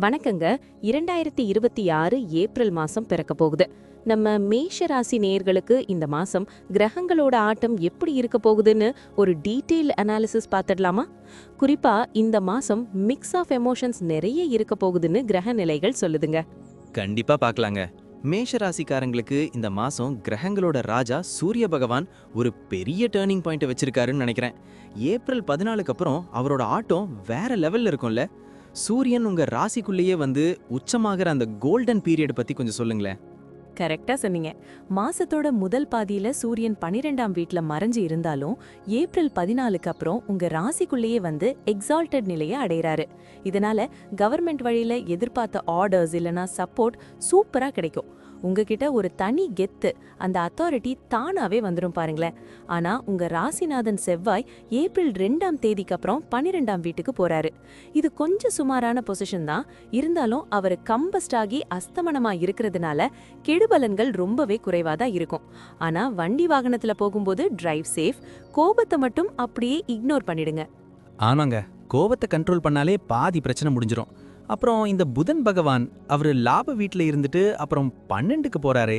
வணக்கங்க. 2026 ஏப்ரல் மாசம் பிறக்க போகுது. நம்ம மேஷ ராசி நேயர்களுக்கு இந்த மாசம் கிரகங்களோட ஆட்டம் எப்படி இருக்க போகுதுன்னு ஒரு டீட்டெயில் அனாலிசிஸ் பார்த்துடலாமா? குறிப்பா இந்த மாசம் மிக்ஸ் ஆஃப் எமோஷன்ஸ் நிறைய இருக்க போகுதுன்னு கிரக நிலைகள் சொல்லுதுங்க. கண்டிப்பா பார்க்கலாங்க. மேஷ ராசிக்காரங்களுக்கு இந்த மாசம் கிரகங்களோட ராஜா சூரிய பகவான் ஒரு பெரிய டேர்னிங் பாயிண்ட் வச்சிருக்காருன்னு நினைக்கிறேன். ஏப்ரல் 14க்கு அப்புறம் அவரோட ஆட்டம் வேற லெவல்ல இருக்கும்ல. சூரியன் உங்க ராசிக்குள்ளேயே வந்து உச்சமாகிற அந்த கோல்டன் பீரியட் பத்தி கொஞ்சம் சொல்லுங்களேன். கரெக்டா சொன்னீங்க. மாசத்தோட முதல் பாதியில சூரியன் 12ஆம் வீட்ல மறைஞ்சு இருந்தாலும் ஏப்ரல் 14க்கு அப்புறம் உங்க ராசிக்குள்ளேயே வந்து எக்ஸால்டட் நிலையை அடையறாரு. இதனால கவர்மெண்ட் வழியில எதிர்பார்த்த ஆர்டர்ஸ் இல்லனா சப்போர்ட் சூப்பரா கிடைக்கும். உங்ககிட்ட ஒரு தனி கெத்து, அந்த அத்தாரிட்டி தானாவே வந்துடும் பாருங்களேன். ஆனா உங்க ராசிநாதன் செவ்வாய் ஏப்ரல் 2ஆம் தேதிக்கு அப்புறம் 12ஆம் வீட்டுக்கு போறாரு. இது கொஞ்சம் சுமாரான பொசிஷன் தான். இருந்தாலும் அவர் கம்பஸ்ட் ஆகி அஸ்தமனமா இருக்கிறதுனால கெடுபலன்கள் ரொம்பவே குறைவாதான் இருக்கும். ஆனா வண்டி வாகனத்துல போகும்போது டிரைவ் சேஃப். கோபத்தை மட்டும் அப்படியே இக்னோர் பண்ணிடுங்க. ஆமாங்க, கோபத்தை கண்ட்ரோல் பண்ணாலே பாதி பிரச்சனை முடிஞ்சிரும். அப்புறம் இந்த புதன் பகவான் அவர் லாப வீட்டில் இருந்துட்டு அப்புறம் 12க்கு போறாரே,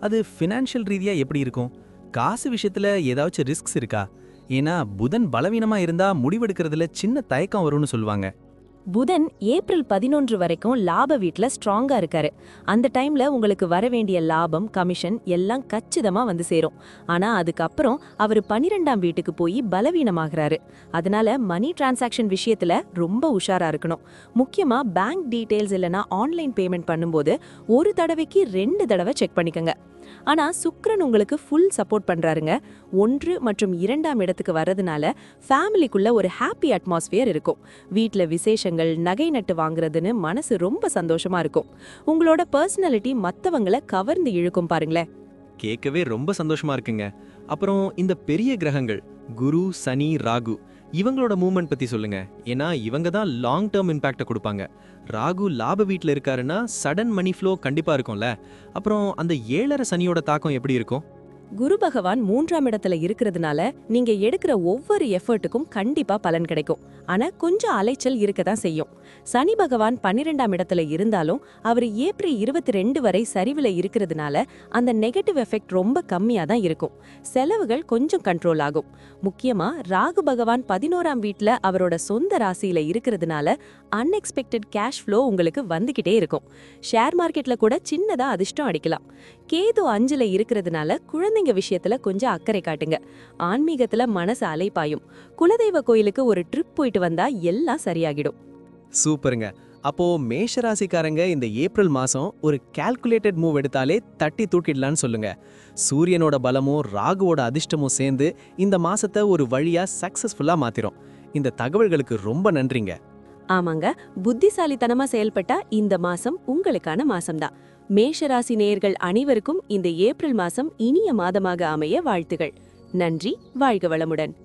அது ஃபினான்ஷியல் ரீதியா எப்படி இருக்கும்? காசு விஷயத்துல ஏதாச்சும் ரிஸ்க்ஸ் இருக்கா? ஏன்னா புதன் பலவீனமா இருந்தா முடிவெடுக்கிறதுல சின்ன தயக்கம் வரும்னு சொல்லுவாங்க. புதன் ஏப்ரல் 11 வரைக்கும் லாப வீட்ல ஸ்ட்ராங்கா இருக்காரு. அந்த டைம்ல உங்களுக்கு வர வேண்டிய லாபம், கமிஷன் எல்லாம் கச்சிதமா வந்து சேரும். ஆனா அதுக்கப்புறம் அவர் 12ஆம் வீட்டுக்கு போய் பலவீனமாகறாரு. அதனால மணி டிரான்சாக்ஷன் விஷயத்துல ரொம்ப உஷாரா இருக்கணும். முக்கியமா பேங்க் டீடைல்ஸ் இல்லனா ஆன்லைன் பேமெண்ட் பண்ணும்போது ஒரு தடவைக்கு 2 தடவை செக் பண்ணிக்கங்க. ஆனா சுக்கிரன் உங்களுக்கு ஃபுல் சப்போர்ட் பண்றாருங்க. 1 மற்றும் 2ஆம் இடத்துக்கு வர்றதுனால ஃபேமிலிக்குள்ள ஒரு ஹாப்பி அட்மாஸ்பியர் இருக்கும். வீட்ல விசேஷங்கள், நகை நட்டு வாங்குறதுன்னு மனசு ரொம்ப சந்தோஷமா இருக்கும். உங்களோட பர்சனாலிட்டி மத்தவங்கள கவர்ந்து இழுக்கும் பாருங்களேன். கேட்கவே ரொம்ப சந்தோஷமா இருக்குங்க. அப்புறம் இந்த பெரிய கிரகங்கள் குரு, சனி, ராகு இவங்களோட மூவ்மெண்ட் பத்தி சொல்லுங்க. ஏன்னா இவங்க தான் லாங் டேர்ம் இம்பாக்ட கொடுப்பாங்க. ராகு லாப வீட்ல இருக்காருன்னா சடன் மணி ஃப்ளோ கண்டிப்பா இருக்கும்ல. அப்புறம் அந்த 7.5 சனியோட தாக்கம் எப்படி இருக்கும்? குரு பகவான் 3ஆம் இடத்துல இருக்கிறதுனால நீங்க எடுக்கிற ஒவ்வொரு எஃபர்ட்டுக்கும் கண்டிப்பா பலன் கிடைக்கும். ஆனா கொஞ்சம் அலைச்சல் இருக்கதான் செய்யும். சனி பகவான் 12ஆம் இடத்துல இருந்தாலும் அவர் ஏப்ரல் 22 வரை சரிவுல இருக்கிறதுனால அந்த நெகட்டிவ் எஃபெக்ட் ரொம்ப கம்மியா தான் இருக்கும். செலவுகள் கொஞ்சம் கண்ட்ரோல் ஆகும். முக்கியமா ராகு பகவான் 11ஆம் வீட்ல அவரோட சொந்த ராசியில இருக்கிறதுனால அன்எக்ஸ்பெக்டட் கேஷ் ஃப்ளோ உங்களுக்கு வந்துகிட்டே இருக்கும். ஷேர் மார்க்கெட்ல கூட சின்னதா அதிர்ஷ்டம் அடிக்கலாம். கேது 5ல இருக்கிறதுனால குழந்தைங்க விஷயத்துல கொஞ்சம் அக்கறை காட்டுங்க. ஆன்மீகத்துல மனசு அலைப்பாயும். குலதெய்வ கோயிலுக்கு ஒரு ட்ரிப் போயிட்டு வந்தா எல்லாம் சரியாகிடும். சூப்பருங்க. அப்போ மேஷ ராசிக்காரங்க இந்த ஏப்ரல் மாசம் ஒரு கால்குலேட்டட் மூவ் எடுத்தாலே தட்டி தூக்கிடலான்னு சொல்லுங்க. சூரியனோட பலமும் ராகுவோட அதிர்ஷ்டமும் சேர்ந்து இந்த மாசத்தை ஒரு வழியா சக்சஸ்ஃபுல்லா மாத்திரும். இந்த தகவல்களுக்கு ரொம்ப நன்றிங்க. ஆமாங்க, புத்திசாலித்தனமா செயல்பட்டா இந்த மாசம் உங்களுக்கான மாசம்தான். மேஷராசி நேயர்கள் அனைவருக்கும் இந்த ஏப்ரல் மாசம் இனிய மாதமாக அமைய வாழ்த்துகள். நன்றி. வாழ்க வளமுடன்.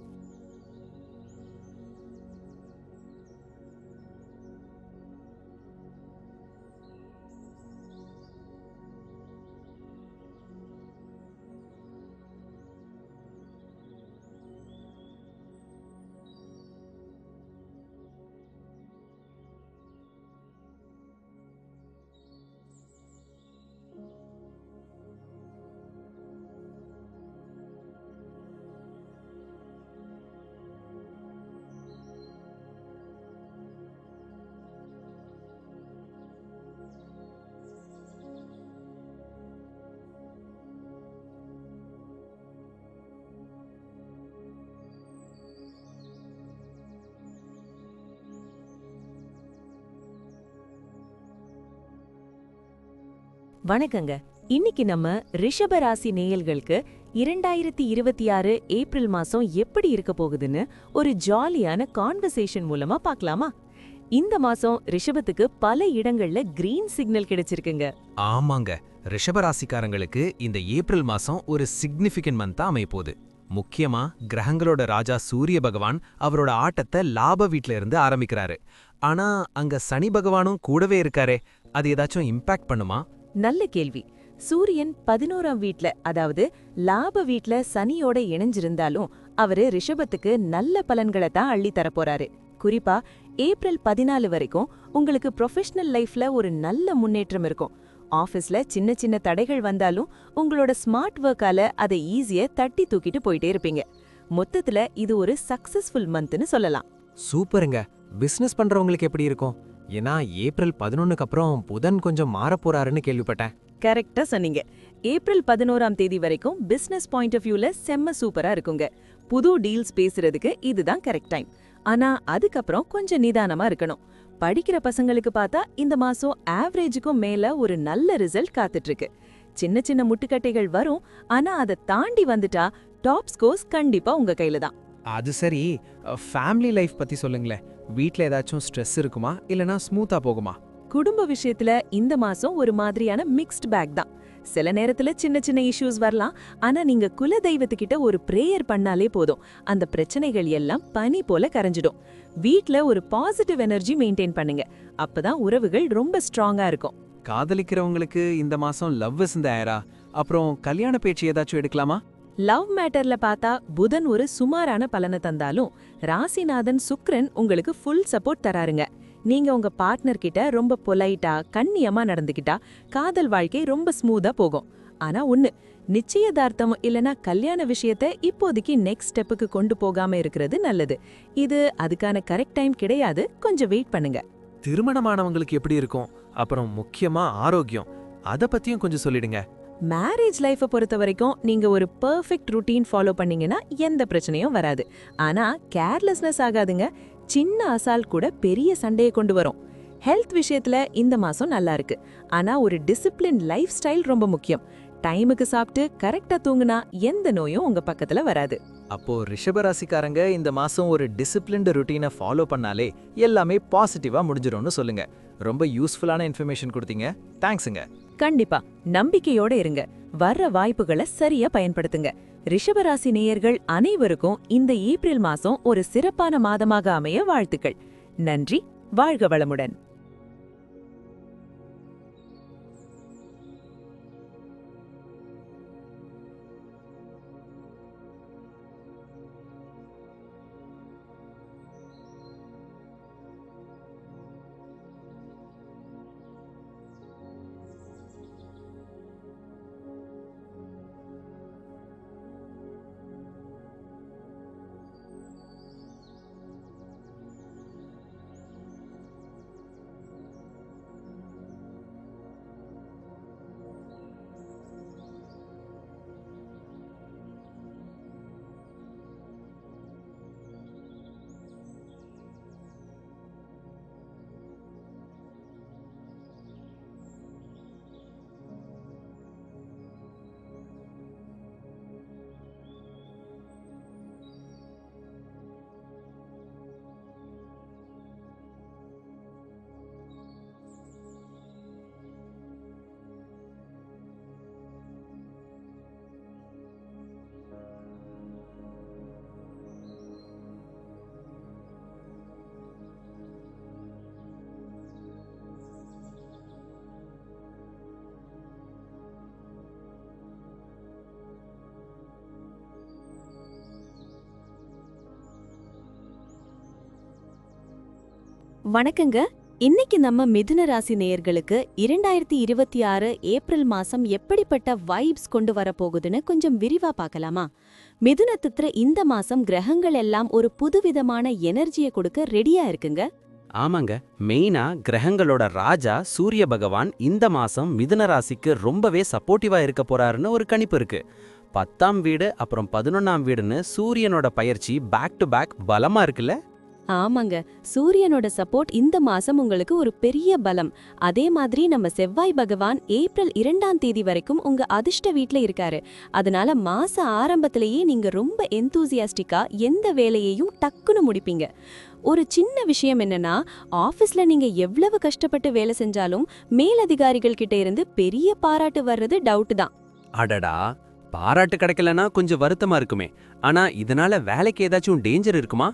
வணக்கங்க. இன்னைக்கு நம்ம ரிஷப ராசி நேயல்களுக்கு 2026 ஏப்ரல் மாசம் எப்படி இருக்க போகுதுன்னு ஒரு ஜாலியான கான்வர்சேஷன் மூலமா பார்க்கலாமா? இந்த மாசம் ரிஷபத்துக்கு பல இடங்கள்ல கிரீன் சிக்னல் கிடைச்சிருக்குங்க. ஆமாங்க, ரிஷபராசிக்காரங்களுக்கு இந்த ஏப்ரல் மாசம் ஒரு சிக்னிஃபிகன்ட் மந்தா அமையப்போகுது. முக்கியமா கிரகங்களோட ராஜா சூரிய பகவான் அவரோட ஆட்டத்தை லாப வீட்ல இருந்து ஆரம்பிக்கிறாரு. ஆனா அங்க சனி பகவானும் கூடவே இருக்காரே, அது ஏதாச்சும் இம்பாக்ட் பண்ணுமா? நல்ல கேள்வி. சூரியன் 11ஆம் வீட்ல, அதாவது லாப வீட்ல சனியோட இணைஞ்சிருந்தாலும் அவரு ரிஷபத்துக்கு நல்ல பலன்களை தான் அள்ளி தரப்போறாரு. குறிப்பா ஏப்ரல் 14 வரைக்கும் உங்களுக்கு ப்ரொஃபஷனல் லைஃப்ல ஒரு நல்ல முன்னேற்றம் இருக்கும். ஆபீஸ்ல சின்ன சின்ன தடைகள் வந்தாலும் உங்களோட ஸ்மார்ட் ஒர்க்கால அதை ஈஸியா தட்டி தூக்கிட்டு போயிட்டே இருப்பீங்க. மொத்தத்துல இது ஒரு சக்சஸ்ஃபுல் மந்த்னு சொல்லலாம். சூப்பருங்க. பிசினஸ் பண்றவங்களுக்கு எப்படி இருக்கும்? ஏன்னா ஏப்ரல் 11க்கு அப்புறம் புதன் கொஞ்சம் மாறப் போறாருன்னு கேள்விப்பட்டேன். கரெக்டா சொன்னீங்க. ஏப்ரல் 11ஆம் தேதி வரைக்கும் பிசினஸ் பாயிண்ட் ஆஃப் வியூல செம்ம சூப்பரா இருக்குங்க. புது டீல்ஸ் பேசுறதுக்கு இதுதான் கரெக்ட் டைம். ஆனா அதுக்கப்புறம் கொஞ்சம் நிதானமா இருக்கணும். படிக்கிற பசங்களுக்கு பார்த்தா இந்த மாசம் ஆவரேஜுக்கும் மேல ஒரு நல்ல ரிசல்ட் காத்துட்டு இருக்கு. சின்ன சின்ன முட்டுக்கட்டைகள் வரும், ஆனா அதை தாண்டி வந்துட்டா டாப் ஸ்கோர்ஸ் கண்டிப்பா உங்க கையில தான். அது சரி, ஃபேமிலி லைஃப் பத்தி சொல்லுங்களேன். வீட்ல ஏதாச்சும் ஸ்ட்ரெஸ் இருக்குமா இல்லனா ஸ்மூத்தா போகுமா? குடும்ப விஷயத்துல இந்த மாசம் ஒரு மாதிரியான மிக்ஸ்ட் பேக் தான். சில நேரத்துல சின்ன சின்ன இஷ்யூஸ் வரலாம், ஆனா நீங்க குல தெய்வத்துக்கிட்ட ஒரு பிரேயர் பண்ணாலே போதும், அந்த பிரச்சனைகள் எல்லாம் பனி போல கரைஞ்சிடும். வீட்ல ஒரு பாசிட்டிவ் எனர்ஜி மெயின்டைன் பண்ணுங்க, அப்பதான் உறவுகள் ரொம்ப ஸ்ட்ராங்கா இருக்கும். காதலிக்கிறவங்களுக்கு இந்த மாசம் லவ் இஸ் இந்த ஏரா. அப்புறம் கல்யாண பேச்சு ஏதாச்சும் எடுக்கலாமா? லவ் மேட்டர்ல பார்த்தா புதன் ஒரு சுமாரான பலனை தந்தாலும் ராசிநாதன் சுக்கிரன் உங்களுக்கு ஃபுல் சப்போர்ட் தராருங்க. நீங்க உங்க பார்ட்னர் கிட்ட ரொம்ப பொலைட்டா கண்ணியமா நடந்துக்கிட்டா காதல் வாழ்க்கை ரொம்ப ஸ்மூதா போகும். ஆனா ஒண்ணு, நிச்சயதார்த்தம் இல்லனா கல்யாண விஷயத்தை இப்போதைக்கு நெக்ஸ்ட் ஸ்டெப்புக்கு கொண்டு போகாம இருக்கிறது நல்லது. இது அதுக்கான கரெக்ட் டைம் கிடையாது, கொஞ்சம் வெயிட் பண்ணுங்க. திருமணமானவங்களுக்கு எப்படி இருக்கும்? அப்புறம் முக்கியமா ஆரோக்கியம், அத பத்தியும் கொஞ்சம் சொல்லிடுங்க. மேரேஜ் லைஃபை பொறுத்த வரைக்கும் நீங்க ஒரு பெர்ஃபெக்ட் ருட்டீன் ஃபாலோ பண்ணீங்கன்னா எந்த பிரச்சனையும் வராது. ஆனா கேர்லெஸ்னஸ் ஆகாதுங்க. சின்ன அசால்ட் கூட பெரிய சண்டையை கொண்டு வரும். ஹெல்த் விஷயத்துல இந்த மாசம் நல்லா இருக்கு, ஆனா ஒரு டிசிப்ளின் லைஃப் ஸ்டைல் ரொம்ப முக்கியம். டைமுக்கு சாப்பிட்டு கரெக்டா தூங்குனா எந்த நோயும் உங்க பக்கத்துல வராது. அப்போ ரிஷபராசிக்காரங்க இந்த மாசம் ஒரு டிசிப்ளின்டு ருட்டீனை ஃபாலோ பண்ணாலே எல்லாமே பாசிட்டிவா முடிஞ்சிரும்னு சொல்லுங்க. ரொம்ப யூஸ்ஃபுல்லான இன்ஃபர்மேஷன் கொடுத்தீங்க. தேங்க்ஸுங்க. கண்டிப்பா நம்பிக்கையோட இருங்க. வர்ற வாய்ப்புகளை சரியா பயன்படுத்துங்க. ரிஷபராசி நேயர்கள் அனைவருக்கும் இந்த ஏப்ரல் மாசம் ஒரு சிறப்பான மாதமாக அமைய வாழ்த்துக்கள். நன்றி. வாழ்க வளமுடன். வணக்கங்க. இன்னைக்கு நம்ம மிதுன ராசி நேயர்களுக்கு 2026 ஏப்ரல் மாசம் எப்படிப்பட்ட வைப்ஸ் கொண்டு வரப்போகுதுன்னு கொஞ்சம் விரிவா பார்க்கலாமா? மிதுனத்துக்கு இந்த மாசம் கிரகங்கள் எல்லாம் ஒரு புதுவிதமான எனர்ஜியை கொடுக்க ரெடியா இருக்குங்க. ஆமாங்க, மெயினா கிரகங்களோட ராஜா சூரிய பகவான் இந்த மாசம் மிதுன ராசிக்கு ரொம்பவே சப்போர்ட்டிவா இருக்க போறாருன்னு ஒரு கணிப்பு இருக்கு. 10ஆம் வீடு அப்புறம் 11ஆம் வீடுன்னு சூரியனோட பயிற்சி பேக் டு பேக் பலமா இருக்குல்ல? ஆமாங்க, சூரியனோட சப்போர்ட் இந்த மாசம் உங்களுக்கு ஒரு பெரிய பலம். அதே மாதிரி நம்ம செவ்வாய் பகவான் ஏப்ரல் 2ஆம் தேதி வரைக்கும் உங்க அதிர்ஷ்ட வீட்ல இருக்காரு. அதனால மாச ஆரம்பத்திலேயே நீங்க ரொம்ப எந்தூசியாஸ்டிக்கா எந்த வேலையையும் டக்குன்னு முடிப்பீங்க. ஒரு சின்ன விஷயம் என்னன்னா, ஆபீஸ்ல நீங்க எவ்வளவு கஷ்டப்பட்டு வேலை செஞ்சாலும் மேலதிகாரிகள் கிட்ட இருந்து பெரிய பாராட்டு வர்றது டவுட் தான். அடடா, பாராட்டு கிடைக்கலனா கொஞ்சம் வருத்தமா இருக்குமே. ஆனா இதனால வேலைக்கு ஏதாச்சும் டேஞ்சர் இருக்குமா?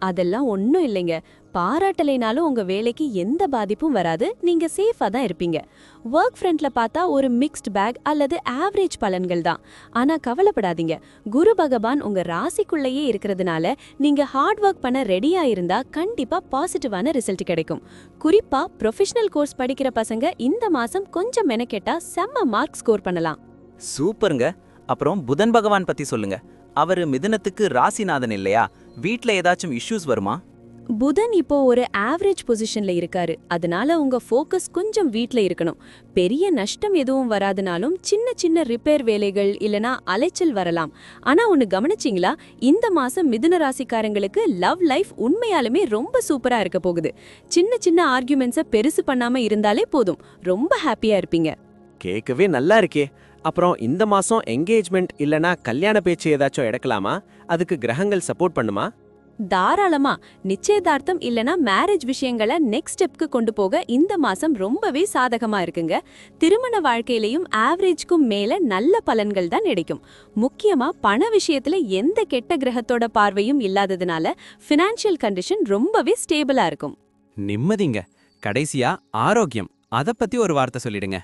அதெல்லாம் ஒண்ணும் இல்லைங்க. பாராட்டலைனாலும் உங்க வேலைக்கு எந்த பாதிப்பும் வராது, நீங்க சேஃபா தான் இருப்பீங்க. ஒர்க் ஃப்ரண்ட்ல பார்த்தா ஒரு மிக்ஸ்ட் பேக் அல்லது ஆவரேஜ் பலன்கள் தான். ஆனா கவலைப்படாதீங்க, குரு பகவான் உங்க ராசிக்குள்ளேயே இருக்கிறதுனால நீங்க ஹார்ட் ஒர்க் பண்ண ரெடியா இருந்தா கண்டிப்பா பாசிட்டிவான ரிசல்ட் கிடைக்கும். குறிப்பா ப்ரொஃபஷனல் கோர்ஸ் படிக்கிற பசங்க இந்த மாசம் கொஞ்சம் மெனக்கெட்டா செம்ம மார்க் ஸ்கோர் பண்ணலாம். சூப்பருங்க. அப்புறம் புதன் பகவான் பத்தி சொல்லுங்க. அவரு மிதுனத்துக்கு ராசிநாதன் இல்லையா? வீட்ல ஏதாச்சும் இஷ்யூஸ் வருமா? புதன் இப்போ ஒரு ஆவரேஜ் பொசிஷன்ல இருக்காரு. அதனால உங்க ஃபோக்கஸ் கொஞ்சம் வீட்ல இருக்கணும். பெரிய நஷ்டம் எதுவும் வராதுனாலும் சின்ன சின்ன ரிப்பேர் வேலைகள் இல்லனா அலைச்சல் வரலாம். ஆனா ஒன்னு கவனிச்சிங்களா, இந்த மாசம் மிதுன ராசிக்காரங்களுக்கு லவ் லைஃப் உண்மையாலுமே ரொம்ப சூப்பரா இருக்க போகுது. சின்ன சின்ன ஆர்கியூமெண்ட்ஸை பெருசு பண்ணாம இருந்தாலே போதும், ரொம்ப ஹாப்பியா இருப்பீங்க. கேட்கவே நல்லா இருக்கே. அப்புறம் இந்த மாசம் என்கேஜ்மெண்ட் இல்லனா கல்யாண பேச்சு ஏதாச்சும் எடுக்கலாமா? அதுக்கு கிரகங்கள் சப்போர்ட் பண்ணுமா? தாராளமா. நிச்சயதார்த்தம் இல்லனா மேரேஜ் விஷயங்களை நெக்ஸ்ட் ஸ்டெப்க்கு கொண்டு போக இந்த மாசம் ரொம்பவே சாதகமா இருக்குங்க. திருமண வாழ்க்கையிலையும் ஆவரேஜ்க்கும் மேல நல்ல பலன்கள் தான் கிடைக்கும். முக்கியமா பண விஷயத்துல எந்த கெட்ட கிரகத்தோட பார்வையும் இல்லாததுனால ஃபினான்ஷியல் கண்டிஷன் ரொம்பவே ஸ்டேபிளா இருக்கும். நிம்மதிங்க. கடைசியா ஆரோக்கியம், அத பத்தி ஒரு வார்த்தை சொல்லிடுங்க.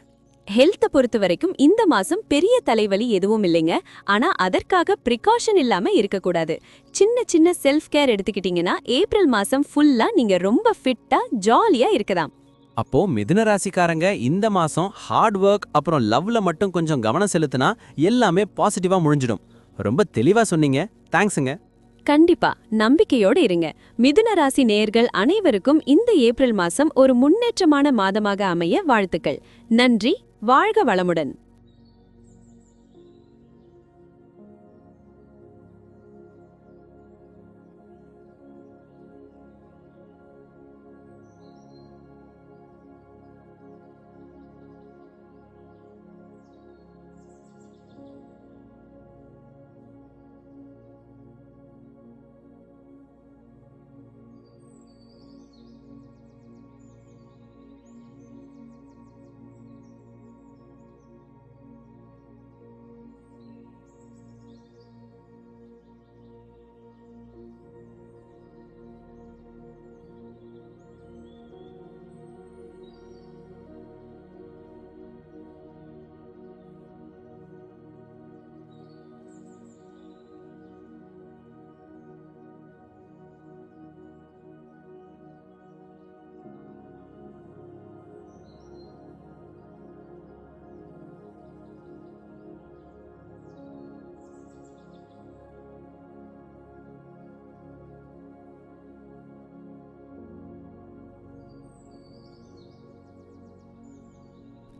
ஹெல்த்தை பொறுத்த வரைக்கும் இந்த மாசம் பெரிய தலைவலி எதுவும் இல்லைங்க. ஆனா அதற்காக ப்ரிகாஷன் இல்லாம இருக்கக்கூடாது. சின்ன சின்ன செல்ஃப் கேர் எடுத்துக்கிட்டீங்கன்னா ஏப்ரல் மாசம் ஃபுல்லா நீங்க ரொம்ப ஃபிட்டா ஜாலியா இருக்கலாம். அப்போ மிதுன ராசிக்காரங்க இந்த மாசம் ஹார்ட் ஒர்க் அப்புறம் லவ்ல மட்டும் கொஞ்சம் கவனம் செலுத்தினா எல்லாமே பாசிட்டிவா முடிஞ்சிடும். ரொம்ப தெளிவா சொன்னீங்க. தேங்க்ஸுங்க. கண்டிப்பா நம்பிக்கையோடு இருங்க. மிதுன ராசி நேயர்கள் அனைவருக்கும் இந்த ஏப்ரல் மாசம் ஒரு முன்னேற்றமான மாதமாக அமைய வாழ்த்துக்கள். நன்றி. வாழ்க வளமுடன்.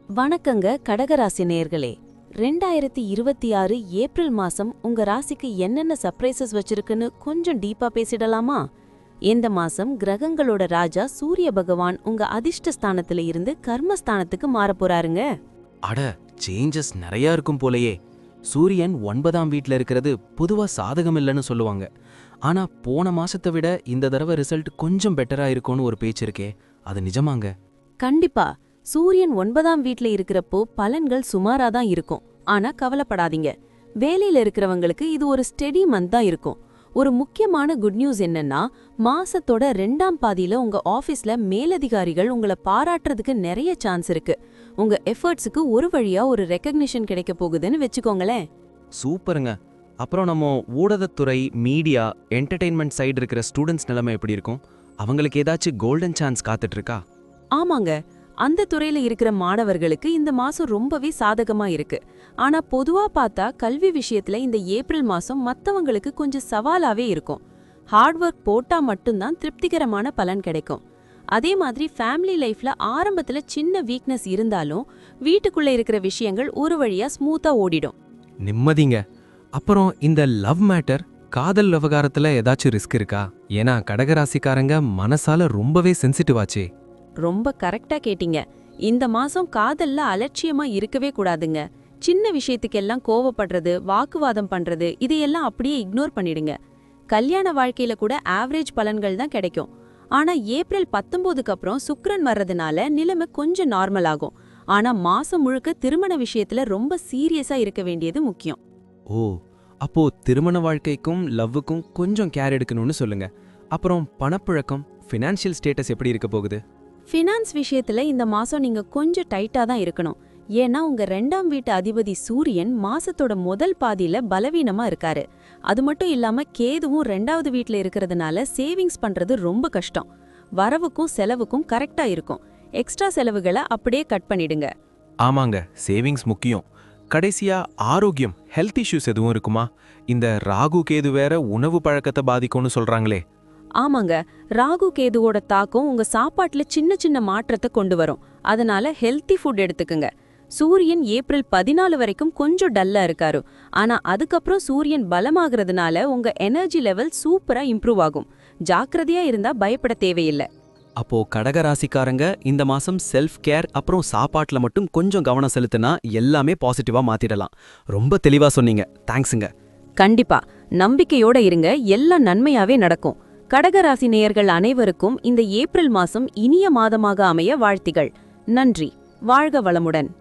வணக்கங்க கடகராசி நேயர்களே. 2026 ஏப்ரல் மாசம் உங்க ராசிக்கு என்னென்ன சர்ப்ரைசஸ் வச்சிருக்குன்னு கொஞ்சம் டீப்பா பேசிடலாமா? இந்த மாசம் கிரகங்களோட ராஜா சூரிய பகவான் உங்க அதிர்ஷ்ட ஸ்தானத்துல இருந்து கர்மஸ்தானத்துக்கு மாறப் போறாருங்க. அட, சேஞ்சஸ் நிறைய இருக்கும் போலயே. சூரியன் 9ஆம் வீட்ல இருக்கிறது பொதுவா சாதகம் இல்லைன்னு சொல்லுவாங்க. ஆனா போன மாசத்தை விட இந்த தடவை ரிசல்ட் கொஞ்சம் பெட்டரா இருக்கும்னு ஒரு பேச்சு இருக்கே, அது நிஜமாங்க? கண்டிப்பா. சூரியன் 9ஆம் வீட்ல இருக்கிறப்போ பலன்கள் சுமாரா தான் இருக்கும். ஆனா கவலைப்படாதீங்க, வேலையில இருக்கிறவங்களுக்கு இது ஒரு ஸ்டெடி மந்த் தான் இருக்கும். ஒரு முக்கியமான குட் நியூஸ் என்னன்னா, மாசத்தோட 2ஆம் பாதியில உங்க ஆபீஸ்ல மேலதிகாரிகள் உங்களை பாராட்டுறதுக்கு நிறைய சான்ஸ் இருக்கு. உங்க எஃபர்ட்ஸுக்கு ஒரு வழியா ஒரு ரெகக்னிஷன் கிடைக்க போகுதுன்னு வெச்சுக்கோங்களேன். சூப்பருங்க. அப்புறம் நம்ம ஊடகத்துறை, மீடியா, என்டர்டெயின்மெண்ட் சைடு இருக்கிற ஸ்டூடெண்ட்ஸ் நிலைமை எப்படி இருக்கும்? அவங்களுக்கு ஏதாச்சும் கோல்டன் சான்ஸ் காத்துட்டு இருக்கா? ஆமாங்க, அந்த துறையில இருக்கிற மாணவர்களுக்கு இந்த மாசம் ரொம்பவே சாதகமா இருக்கு. ஆனா பொதுவா பார்த்தா கல்வி விஷயத்துல இந்த ஏப்ரல் மாசம் மத்தவங்களுக்கு கொஞ்சம் சவாலாவே இருக்கும். ஹார்ட் ஒர்க் போட்டா மட்டும்தான் திருப்திகரமான பலன் கிடைக்கும். அதே மாதிரி ஃபேமிலி லைஃப்ல ஆரம்பத்துல சின்ன வீக்னஸ் இருந்தாலும் வீட்டுக்குள்ள இருக்கிற விஷயங்கள் ஒரு வழியா ஸ்மூத்தா ஓடிடும். நிம்மதிங்க. அப்புறம் இந்த லவ் மேட்டர், காதல் விவகாரத்துல ஏதாச்சும் ரிஸ்க் இருக்கா? ஏன்னா கடகராசிக்காரங்க மனசால ரொம்பவே சென்சிட்டிவ் ஆச்சே. ரொம்ப கரெக்டா கேட்டீங்க. இந்த மாசம் காதல்ல அலட்சியமா இருக்கவே கூடாதுங்க. சின்ன விஷயத்துக்கெல்லாம் கோவப்படுறது, வாக்குவாதம் பண்றது, இதையெல்லாம் அப்படியே இக்னோர் பண்ணிடுங்க. கல்யாண வாழ்க்கையில கூட ஆவரேஜ் பலன்கள் தான் கிடைக்கும். ஆனா ஏப்ரல் 19க்கு அப்புறம் சுக்கிரன் வர்றதுனால நிலைமை கொஞ்சம் நார்மல் ஆகும். ஆனா மாசம் முழுக்க திருமண விஷயத்துல ரொம்ப சீரியஸா இருக்க வேண்டியது முக்கியம். ஓ, அப்போ திருமண வாழ்க்கைக்கும் லவ்வுக்கும் கொஞ்சம் கேர் எடுக்கணும்னு சொல்லுங்க. அப்புறம் பணப்புழக்கம், ஃபினான்ஷியல் ஸ்டேட்டஸ் எப்படி இருக்க போகுது? ஃபினான்ஸ் விஷயத்துல இந்த மாசம் நீங்க கொஞ்சம் டைட்டா தான் இருக்கணும். ஏன்னா உங்க 2ஆம் வீட்டு அதிபதி சூரியன் மாசத்தோட முதல் பாதியில பலவீனமா இருக்காரு. அது மட்டும் இல்லாம கேதுவும் 2வது வீட்ல இருக்கிறதுனால சேவிங்ஸ் பண்றது ரொம்ப கஷ்டம். வரவுக்கும் செலவுக்கும் கரெக்டா இருக்கும். எக்ஸ்ட்ரா செலவுகளை அப்படியே கட் பண்ணிடுங்க. ஆமாங்க, சேவிங்ஸ் முக்கியம். கடைசியா ஆரோக்கியம், ஹெல்த் இஷ்யூஸ் எதுவும் இருக்குமா? இந்த ராகு கேது வேற உணவு பழக்கத்தை பாதிக்கும்னு சொல்றாங்களே. ஆமாங்க, ராகு கேதுவோட தாக்கம் உங்க சாப்பாட்டுல சின்ன சின்ன மாற்றத்தை கொண்டு வரும். அதனால ஹெல்த்தி ஃபுட் எடுத்துக்குங்க. சூரியன் ஏப்ரல் 14 வரைக்கும் கொஞ்சம் டல்லா இருக்காரு. ஆனா அதுக்கப்புறம் சூரியன் பலமாகறதுனால உங்க எனர்ஜி லெவல் சூப்பரா இம்ப்ரூவ் ஆகும். ஜாக்கிரதையா இருந்தா பயப்பட தேவையில்லை. அப்போ கடகராசிக்காரங்க இந்த மாசம் செல்ஃப் கேர் அப்புறம் சாப்பாட்டுல மட்டும் கொஞ்சம் கவனம் செலுத்தினா எல்லாமே பாசிட்டிவா மாத்திடலாம். ரொம்ப தெளிவா சொன்னீங்க. தேங்க்ஸுங்க. கண்டிப்பா நம்பிக்கையோட இருங்க, எல்லாம் நன்மையாவே நடக்கும். கடகராசி நேயர்கள் அனைவருக்கும் இந்த ஏப்ரல் மாசம் இனிய மாதமாக அமைய வாழ்த்திகள். நன்றி. வாழ்க வளமுடன்.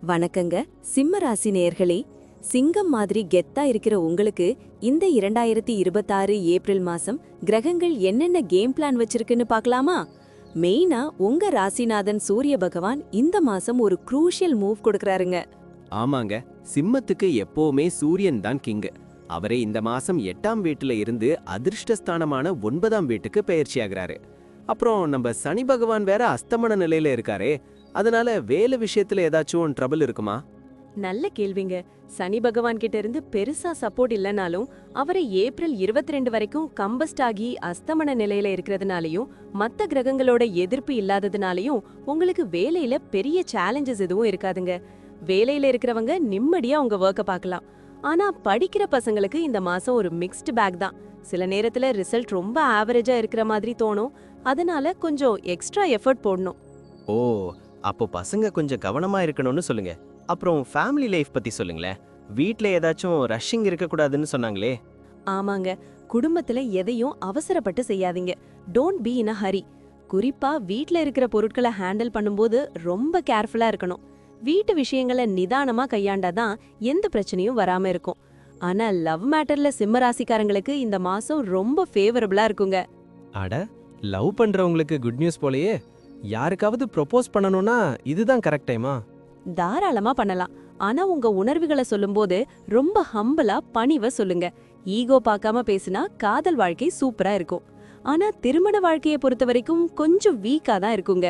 வணக்கங்க சிம்ம ராசி நேயர்களே. சிங்கம் மாதிரி கெத்தா இருக்கிற உங்களுக்கு இந்த 2026 ஏப்ரல் மாசம் கிரகங்கள் என்னென்ன கேம் பிளான் வச்சிருக்குன்னு பார்க்கலாமா? மெயினா உங்க ராசிநாதன் சூரிய பகவான் இந்த மாசம் ஒரு க்ரூஷியல் மூவ் கொடுக்கறாருங்க. ஆமாங்க, சிம்மத்துக்கு எப்பவுமே சூரியன் தான் கிங். அவரே இந்த மாசம் 8ஆம் வீட்டுல இருந்து அதிர்ஷ்டஸ்தானமான 9ஆம் வீட்டுக்கு பெயர்ச்சியாகிறாரு. அப்புறம் நம்ம சனி பகவான் வேற அஸ்தமன நிலையில இருக்காரே, அதனால வேலை விஷயத்துல ஏதாச்சும் ட்ரபிள் இருக்குமா? நல்ல கேள்விங்க. சனி பகவான் கிட்ட இருந்து பெருசா சப்போர்ட் இல்லனாலும் அவரை ஏப்ரல் 22 வரைக்கும் கம்பஸ்ட் ஆகி அஸ்தமன நிலையில இருக்கிறதுனாலயும் மத்த கிரகங்களோட எதிர்ப்பு இல்லாததுனாலயும் உங்களுக்கு வேலையில பெரிய சேலஞ்சஸ் எதுவும் இருக்காதுங்க. வேலையில இருக்கிறவங்க நிம்மதியா உங்க ஒர்க்க பார்க்கலாம். ஆனா படிக்கிற பசங்களுக்கு இந்த மாசம் ஒரு மிக்ஸ்டு பேக் தான். சில நேரத்துல ரிசல்ட் ரொம்ப ஆவரேஜா இருக்கிற மாதிரி தோணும். அதனால கொஞ்சம் எக்ஸ்ட்ரா எஃபர்ட் போடணும். ஓ, அப்போ பசங்க கொஞ்சம் கவனமா இருக்கணும்னு சொல்லுங்க. அப்புறம் ஃபேமிலி லைஃப் பத்தி சொல்லுங்களேன். வீட்ல ஏதாச்சும் ரஷ்ஷிங் இருக்கக்கூடாதுன்னு சொன்னாங்களே. ஆமாங்க, குடும்பத்துல எதையும் அவசரப்பட்டு செய்யாதீங்க. டோன்ட் பி இன் அ ஹரி. குறிப்பா வீட்ல இருக்கிற பொருட்களை ஹேண்டில் பண்ணும்போது ரொம்ப கேர்ஃபுல்லா இருக்கணும். வீட்டு விஷயங்களை நிதானமா கையாண்டாதான் எந்த பிரச்சனையும் வராம இருக்கும். ஆனா லவ் மேட்டர்ல சிம்ம ராசிக்காரங்களுக்கு இந்த மாசம் ரொம்ப ஃபேவரபிளா இருக்குங்க. அட, லவ் பண்றவங்களுக்கு குட் நியூஸ் போலயே. யாருக்காவது ப்ரொபோஸ் பண்ணணும்னா இதுதான் கரெக்ட் டைமா? தாராளமா பண்ணலாம். ஆனா உங்க உணர்வுகளை சொல்லும்போது ரொம்ப ஹம்பிளா பணிவா சொல்லுங்க. ஈகோ பார்க்காம பேசினா காதல் வாழ்க்கை சூப்பரா இருக்கும். ஆனா திருமண வாழ்க்கையை பொறுத்த வரைக்கும் கொஞ்சம் வீக்கா தான் இருக்குங்க.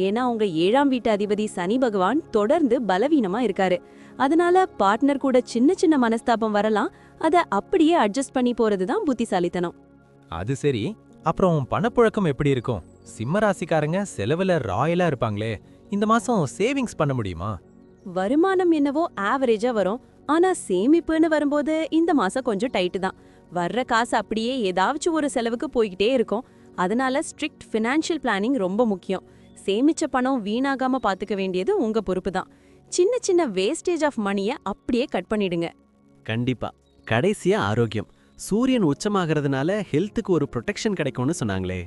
ஏன்னா உங்க 7ஆம் வீட்டு அதிபதி சனி பகவான் தொடர்ந்து பலவீனமா இருக்காரு. அதனால பார்ட்னர் கூட சின்ன சின்ன மனஸ்தாபம் வரலாம். அத அப்படியே அட்ஜஸ்ட் பண்ணி போறதுதான் புத்திசாலித்தனம். அது சரி, அப்புறம் பணப்புழக்கம் எப்படி இருக்கும்? சிம்ம ராசிக்காரங்க செலவுல ராயலா இருப்பாங்களே, இந்த மாசம் சேவிங்ஸ் பண்ண முடியுமா? வருமானம் என்னவோ ஆவரேஜா வரும். ஆனா சேமிப்புன்னு வரும்போது இந்த மாசம் கொஞ்சம் டைட்டு தான். வர்ற காசு அப்படியே ஏதாச்சும் ஒரு செலவுக்கு போய்கிட்டே இருக்கும். அதனால ஸ்ட்ரிக்ட் ஃபினான்ஷியல் பிளானிங் ரொம்ப முக்கியம். சேமிச்ச பணம் வீணாகாம பாத்துக்க வேண்டியது உங்க பொறுப்பு தான். சின்ன சின்ன வேஸ்டேஜ் ஆஃப் மணியை அப்படியே கட் பண்ணிடுங்க. கண்டிப்பா. கடைசியா ஆரோக்கியம். சூரியன் உச்சமாகறதுனால ஹெல்த்துக்கு ஒரு ப்ரொடெக்ஷன் கிடைக்கும்னு சொன்னாங்களே.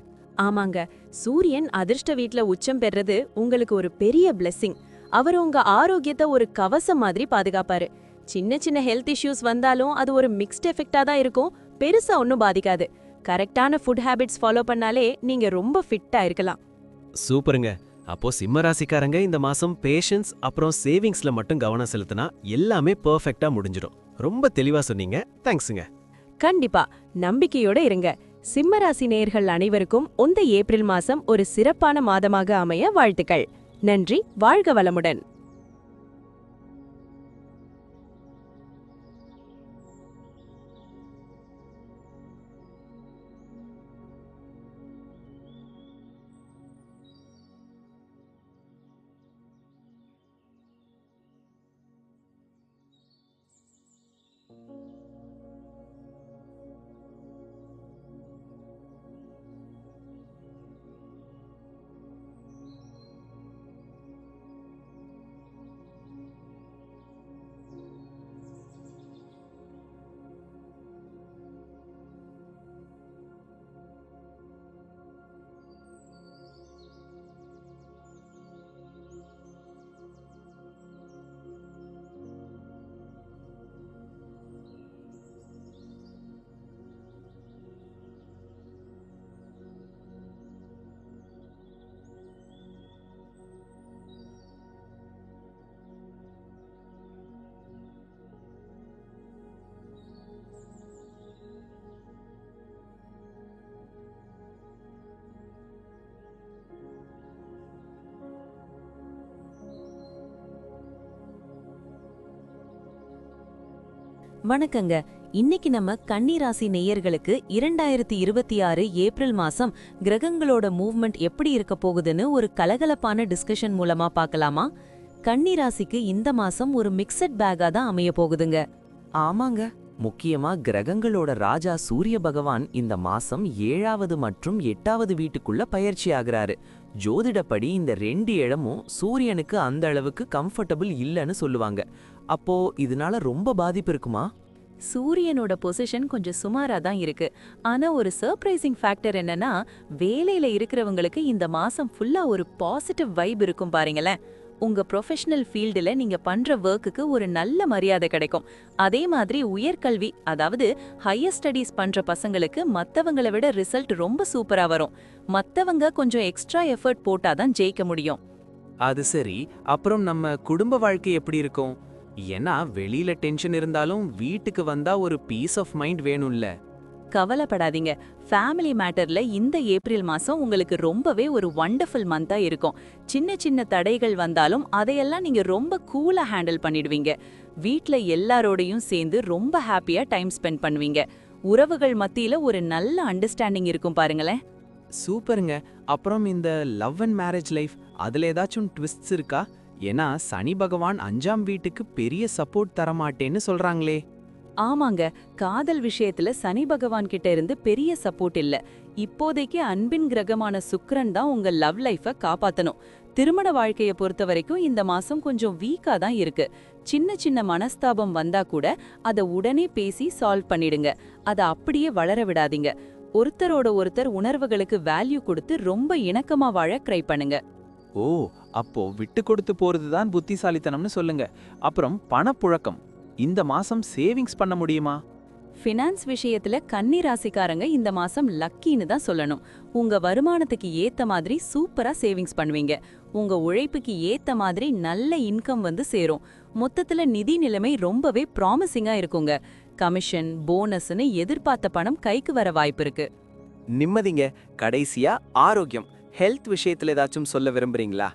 ஆமாங்க, சூரியன் அதிர்ஷ்ட வீட்ல உச்சம் பெறது உங்களுக்கு ஒரு பெரிய பிளெஸிங். அவர் உங்க ஆரோக்கியத்தை ஒரு கவசம் மாதிரி பாதுகாப்பாரு. சின்ன சின்ன ஹெல்த் இஷ்யூஸ் வந்தாலும் அது ஒரு மிக்ஸ்ட் எஃபெக்டா தான் இருக்கும். பெருசா ஒன்னும் பாதிக்காது. கரெக்டான ஃபுட் ஹேபிட்ஸ் ஃபாலோ பண்ணாலே நீங்க ரொம்ப ஃபிட்டா இருக்கலாம். சூப்பருங்க. அப்போ சிம்ம ராசிக்காரங்க இந்த மாசம் பேஷன்ஸ் அப்புறம் சேவிங்ஸ்ல மட்டும் கவனம் செலுத்தினா எல்லாமே பெர்ஃபெக்ட்டா முடிஞ்சிடும். ரொம்ப தெளிவா சொன்னீங்க. தேங்க்ஸுங்க. கண்டிப்பா நம்பிக்கையோட இருங்க. சிம்மராசி நேயர்கள் அனைவருக்கும் இந்த ஏப்ரல் மாசம் ஒரு சிறப்பான மாதமாக அமைய வாழ்த்துக்கள். நன்றி. வாழ்க வளமுடன். வணக்கங்க. இன்னைக்கு நம்ம கன்னி ராசி நேயர்களுக்கு 2026 ஏப்ரல் மாசம் கிரகங்களோட மூவ்மெண்ட் எப்படி இருக்க போகுதுன்னு ஒரு கலகலப்பான டிஸ்கஷன் மூலமா பார்க்கலாமா? கன்னி ராசிக்கு இந்த மாசம் ஒரு மிக்சட் பேக்கா தான் அமைய போகுதுங்க. ஆமாங்க, முக்கியமா கிரகங்களோட ராஜா சூரிய பகவான் இந்த மாசம் 7வது மற்றும் 8வது வீட்டுக்குள்ள பயிற்சி ஆகுறாரு. ஜோதிடப்படி இந்த 2 இடமும் சூரியனுக்கு அந்த அளவுக்கு கம்ஃபர்டபிள் இல்லைன்னு சொல்லுவாங்க. அப்போ இதனால ரொம்ப பாதிப்பு இருக்குமா? சூரியனோட பொசிஷன் கொஞ்சம் சுமாரா தான் இருக்கு. ஆனா ஒரு சர்ப்ரைசிங் ஃபேக்டர் என்னன்னா, வேலையில இருக்கிறவங்களுக்கு இந்த மாசம் ஃபுல்லா ஒரு பாசிட்டிவ் வைப் இருக்கும் பாருங்களேன். உங்க ப்ரொஃபஷனல் ஃபீல்டுல நீங்க பண்ற ஒர்க்குக்கு ஒரு நல்ல மரியாதை கிடைக்கும். அதே மாதிரி உயர்கல்வி, அதாவது ஹையர் ஸ்டடீஸ் பண்ற பசங்களுக்கு மத்தவங்கள விட ரிசல்ட் ரொம்ப சூப்பரா வரும். மத்தவங்க கொஞ்சம் எக்ஸ்ட்ரா எஃபர்ட் போட்டாதான் ஜெயிக்க முடியும். அது சரி, அப்புறம் நம்ம குடும்ப வாழ்க்கை எப்படி இருக்கும்? ஏன்னா வெளியில டென்ஷன் இருந்தாலும் வீட்டுக்கு வந்தா ஒரு பீஸ் ஆஃப் மைண்ட் வேணும்ல. கவலைப்படாதீங்க. ஃபேமிலி மேட்டர்ல இந்த ஏப்ரல் மாசம் உங்களுக்கு ரொம்பவே ஒரு வண்டர்ஃபுல் மந்தா இருக்கும். சின்ன சின்ன தடைகள் வந்தாலும் அதையெல்லாம் நீங்க ரொம்ப கூலா ஹேண்டில் பண்ணிடுவீங்க. வீட்ல எல்லாரோடையும் சேர்ந்து ரொம்ப ஹாப்பியா டைம் ஸ்பெண்ட் பண்ணுவீங்க. உறவுகள் மத்தியில ஒரு நல்ல அண்டர்ஸ்டாண்டிங் இருக்கும் பாருங்களேன். சூப்பருங்க. அப்புறம் இந்த லவ் அண்ட் மேரேஜ் லைஃப், அதுல ஏதாச்சும் ட்விஸ்ட்ஸ் இருக்கா? ஏன்னா சனி பகவான் 5ஆம் வீட்டுக்கு பெரிய சப்போர்ட் தரமாட்டேன்னு சொல்றாங்களே. ஆமாங்க, காதல் விஷயத்துல சனி பகவான் கிட்ட இருந்து பெரிய சப்போர்ட் இல்ல. இப்போதைக்கு அன்பின் கிரகமான சுக்கிரன் தான் உங்க லவ் லைஃப காப்பாத்தணும். திருமண வாழ்க்கைய பொறுத்த வரைக்கும் இந்த மாசம் கொஞ்சம் வீக்கா தான் இருக்கு. சின்ன சின்ன மனஸ்தாபம் வந்தா கூட அத உடனே பேசி சால்வ் பண்ணிடுங்க. அத அப்படியே வளர விடாதீங்க. ஒருத்தரோட ஒருத்தர் உணர்வுகளுக்கு வேல்யூ கொடுத்து ரொம்ப இணக்கமா வாழ ட்ரை பண்ணுங்க. ஓ, அப்போ விட்டு கொடுத்து போறது தான் புத்திசாலித்தனம்னு சொல்லுங்க. அப்புறம் பணப்புழக்கம், இந்த மாசம் சேவிங்ஸ் பண்ண முடியுமா? ஃபினான்ஸ் விஷயத்துல கன்னி ராசிக்காரங்க இந்த மாசம் லக்கின்னு தான் சொல்லணும். உங்க வருமானத்துக்கு ஏத்த மாதிரி சூப்பரா சேவிங்ஸ் பண்ணுவீங்க. உங்க உழைப்புக்கு ஏத்த மாதிரி நல்ல இன்கம் வந்து சேரும். மொத்தத்துல நிதி நிலைமை ரொம்பவே ப்ராமிசிங்கா இருக்குங்க. கமிஷன், போனஸ்னு எதிர்பார்த்த பணம் கைக்கு வர வாய்ப்பு இருக்கு. நிம்மதிங்க. கடைசியா ஆரோக்கியம், ஹெல்த் விஷயத்துல ஏதாச்சும் சொல்ல விரும்புறீங்களா?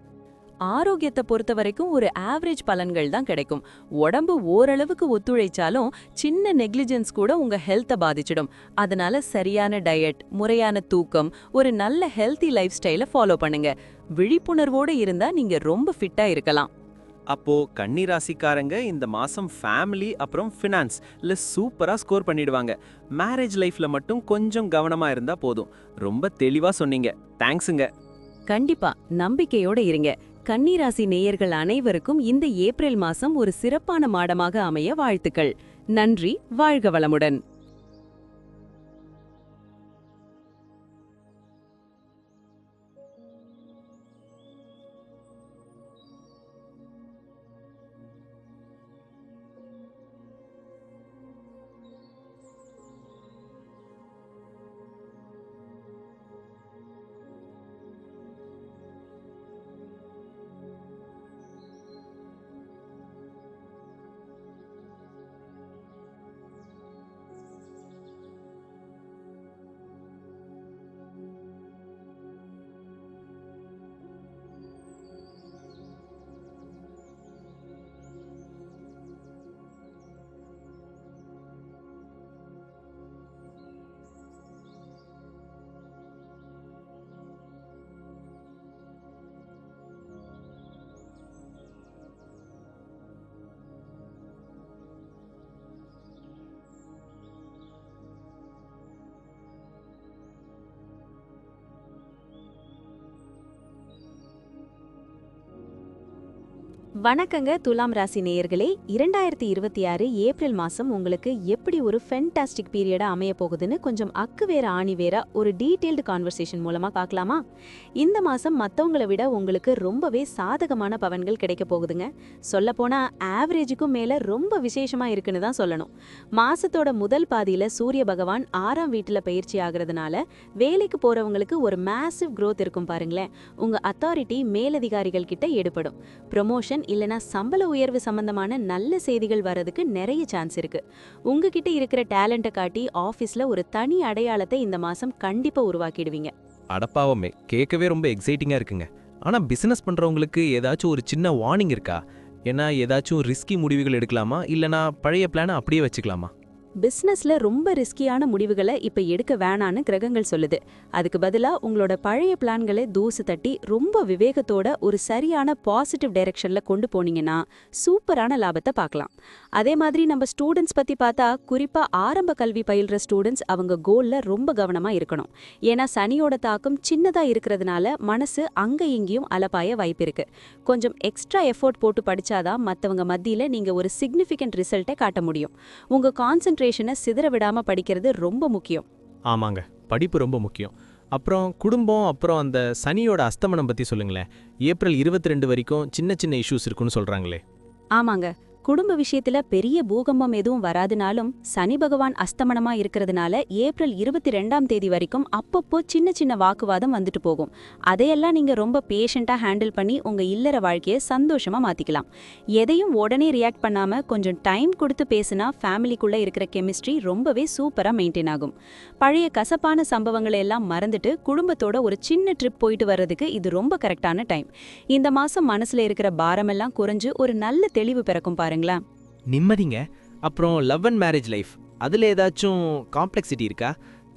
ஆரோக்கியத்தை பொறுத்த வரைக்கும் ஒரு ஆவரேஜ் பலன்கள் தான் கிடைக்கும். உடம்பு ஓரளவுக்கு ஒத்துழைச்சாலும் சின்ன நெக்லிஜென்ஸ் கூட உங்க ஹெல்த்தை பாதிச்சிடும். அதனால சரியான டயட், முறையான தூக்கம், ஒரு நல்ல ஹெல்தி லைஃப் ஸ்டைலை ஃபாலோ பண்ணுங்க. விழிப்புணர்வோடு இருந்தா நீங்க ரொம்ப ஃபிட்டா இருக்கலாம். அப்போ கன்னி ராசிக்காரங்க இந்த மாசம் ஃபேமிலி அப்புறம் ஃபினான்ஸ்ல சூப்பரா ஸ்கோர் பண்ணிடுவாங்க. மேரேஜ் லைஃப்ல மட்டும் கொஞ்சம் கவனமா இருந்தா போதும். ரொம்ப தெளிவா சொன்னீங்க. தேங்க்ஸுங்க. கண்டிப்பா நம்பிக்கையோட இருங்க. கன்னிராசி நேயர்கள் அனைவருக்கும் இந்த ஏப்ரல் மாசம் ஒரு சிறப்பான மாதமாக அமைய வாழ்த்துக்கள். நன்றி. வாழ்க வளமுடன். வணக்கங்க துலாம் ராசி நேயர்களே. 2026 ஏப்ரல் மாசம் உங்களுக்கு எப்படி ஒரு ஃபென்டாஸ்டிக் பீரியடா அமைய போகுதுன்னு கொஞ்சம் அக்கு வேற ஆணி வேற ஒரு டீடைல்டு கான்வர்சேஷன் மூலமா பார்க்கலாமா? இந்த மாசம் மத்தவங்கள விட உங்களுக்கு ரொம்பவே சாதகமான பவன்கள் கிடைக்க போகுதுங்க. சொல்லப்போனா ஆவரேஜுக்கும் மேல ரொம்ப விசேஷமா இருக்குன்னு தான் சொல்லணும். மாசத்தோட முதல் பாதியில சூரிய பகவான் 6ஆம் வீட்டுல பயிற்சி ஆகிறதுனால வேலைக்கு போறவங்களுக்கு ஒரு மேசிவ் growth இருக்கும் பாருங்களேன். உங்க அத்தாரிட்டி மேலதிகாரிகள் கிட்ட எடுபடும். ப்ரொமோஷன் இல்லனா சம்பள உயர்வு சம்பந்தமான நல்ல செய்திகள் வரதுக்கு நிறைய சான்ஸ் இருக்கு. உங்ககிட்ட இருக்கிற டேலண்ட்டை காட்டி ஆபீஸ்ல ஒரு தனி அடையாளத்தை இந்த மாசம் கண்டிப்பா உருவாக்கிடுவீங்க. அடப்பாவமே, கேட்கவே ரொம்ப எக்ஸைட்டிங்கா இருக்குங்க. ஆனா பிசினஸ் பண்றவங்களுக்கு ஏதாச்சும் ஒரு சின்ன வார்னிங் இருக்கா? ஏன்னா ஏதாச்சும் ரிஸ்கி முடிவுகள் எடுக்கலாமா இல்லனா பழைய பிளானை அப்படியே வச்சுக்கலாமா? பிசினஸ்ல ரொம்ப ரிஸ்கியான முடிவுகளை இப்ப எடுக்க வேணான்னு கிரகங்கள் சொல்லுது. அதுக்கு பதிலா உங்களோட பழைய பிளான்களை தூசு தட்டி ரொம்ப விவேகத்தோட ஒரு சரியான பாசிட்டிவ் டைரக்ஷன்ல கொண்டு போனீங்கன்னா சூப்பரான லாபத்தை பார்க்கலாம். அதே மாதிரி நம்ம ஸ்டூடெண்ட்ஸ் பத்தி பார்த்தா குறிப்பா ஆரம்ப கல்வி பயில்ற ஸ்டூடெண்ட்ஸ் அவங்க கோல்ல ரொம்ப கவனமா இருக்கணும். ஏன்னா சனியோட தாக்கம் சின்னதா இருக்கிறதுனால மனசு அங்க இங்கேயும் அலப்பாய வாய்ப்பு இருக்கு. கொஞ்சம் எக்ஸ்ட்ரா எஃபோர்ட் போட்டு படிச்சாதான் மத்தவங்க மத்தியில நீங்க ஒரு சிக்னிஃபிகண்ட் ரிசல்ட்டை காட்ட முடியும். உங்க கான்சென்ட்ரேஷனை சிதற விடாம படிக்கிறது ரொம்ப முக்கியம். ஆமாங்க, படிப்பு ரொம்ப முக்கியம். அப்புறம் குடும்பம், அப்புறம் அந்த சனியோட அஸ்தமனம் பத்தி சொல்லுங்களேன். ஏப்ரல் 22 வரைக்கும் சின்ன சின்ன இஷ்யூஸ் இருக்குன்னு சொல்றாங்களே. ஆமாங்க, குடும்ப விஷயத்துல பெரிய பூகம்பம் எதுவும் வராதுனாலும் சனி பகவான் அஸ்தமனமா இருக்கிறதுனால ஏப்ரல் 22ஆம் தேதி வரைக்கும் அப்பப்போ சின்ன சின்ன வாக்குவாதம் வந்துட்டு போகும். அதையெல்லாம் நீங்க ரொம்ப பேஷண்டா ஹேண்டில் பண்ணி உங்க இல்லற வாழ்க்கையை சந்தோஷமா மாத்திக்கலாம். எதையும் உடனே ரியாக்ட் பண்ணாம கொஞ்சம் டைம் கொடுத்து பேசினா ஃபேமிலிக்குள்ள இருக்கிற கெமிஸ்ட்ரி ரொம்பவே சூப்பரா மெயின்டைன் ஆகும். பழைய கசப்பான சம்பவங்களை எல்லாம் மறந்துட்டு குடும்பத்தோட ஒரு சின்ன ட்ரிப் போயிட்டு வர்றதுக்கு இது ரொம்ப கரெக்டான டைம். இந்த மாசம் மனசுல இருக்கிற பாரமெல்லாம் குறைஞ்சு ஒரு நல்ல தெளிவு பிறக்கும் பாருங்க. நிம்மதிங்க. அப்புறம் லவ் அண்ட் மேரேஜ் லைஃப், அதுல ஏதாச்சும் காம்ப்ளெக்சிட்டி இருக்கா?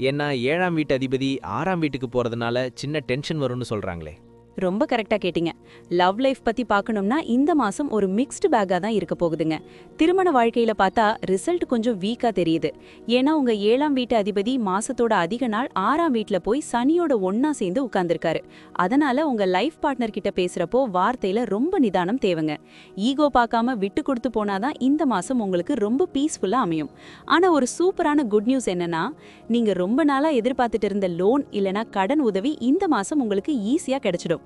ஏன்னா 7ஆம் வீட்டு அதிபதி 6ஆம் வீட்டுக்கு போறதுனால சின்ன டென்ஷன் வரும்னு சொல்றாங்களே. ரொம்ப கரெக்டா கேட்டிங்க. லவ் லைஃப் பத்தி பார்க்கணும்னா இந்த மாசம் ஒரு மிக்ஸ்டு பேக்கா தான் இருக்க போகுதுங்க. திருமண வாழ்க்கையில பார்த்தா ரிசல்ட் கொஞ்சம் வீக்கா தெரியுது. ஏன்னா உங்க 7ஆம் வீட்டு அதிபதி மாசத்தோட அதிக நாள் 6ஆம் வீட்ல போய் சனியோட ஒன்னா சேர்ந்து உட்கார்ந்திருக்காரு. அதனால உங்க லைஃப் பார்ட்னர் கிட்ட பேசுறப்போ வார்த்தையில ரொம்ப நிதானம் தேவைங்க. ஈகோ பார்க்காம விட்டு கொடுத்து போனாதான் இந்த மாசம் உங்களுக்கு ரொம்ப பீஸ்ஃபுல்லா அமையும். ஆனா ஒரு சூப்பரான குட் நியூஸ் என்னன்னா, நீங்க ரொம்ப நாளா எதிர்பார்த்துட்டு இருந்த லோன் இல்லனா கடன் உதவி இந்த மாசம் உங்களுக்கு ஈஸியா கிடைச்சிடும்.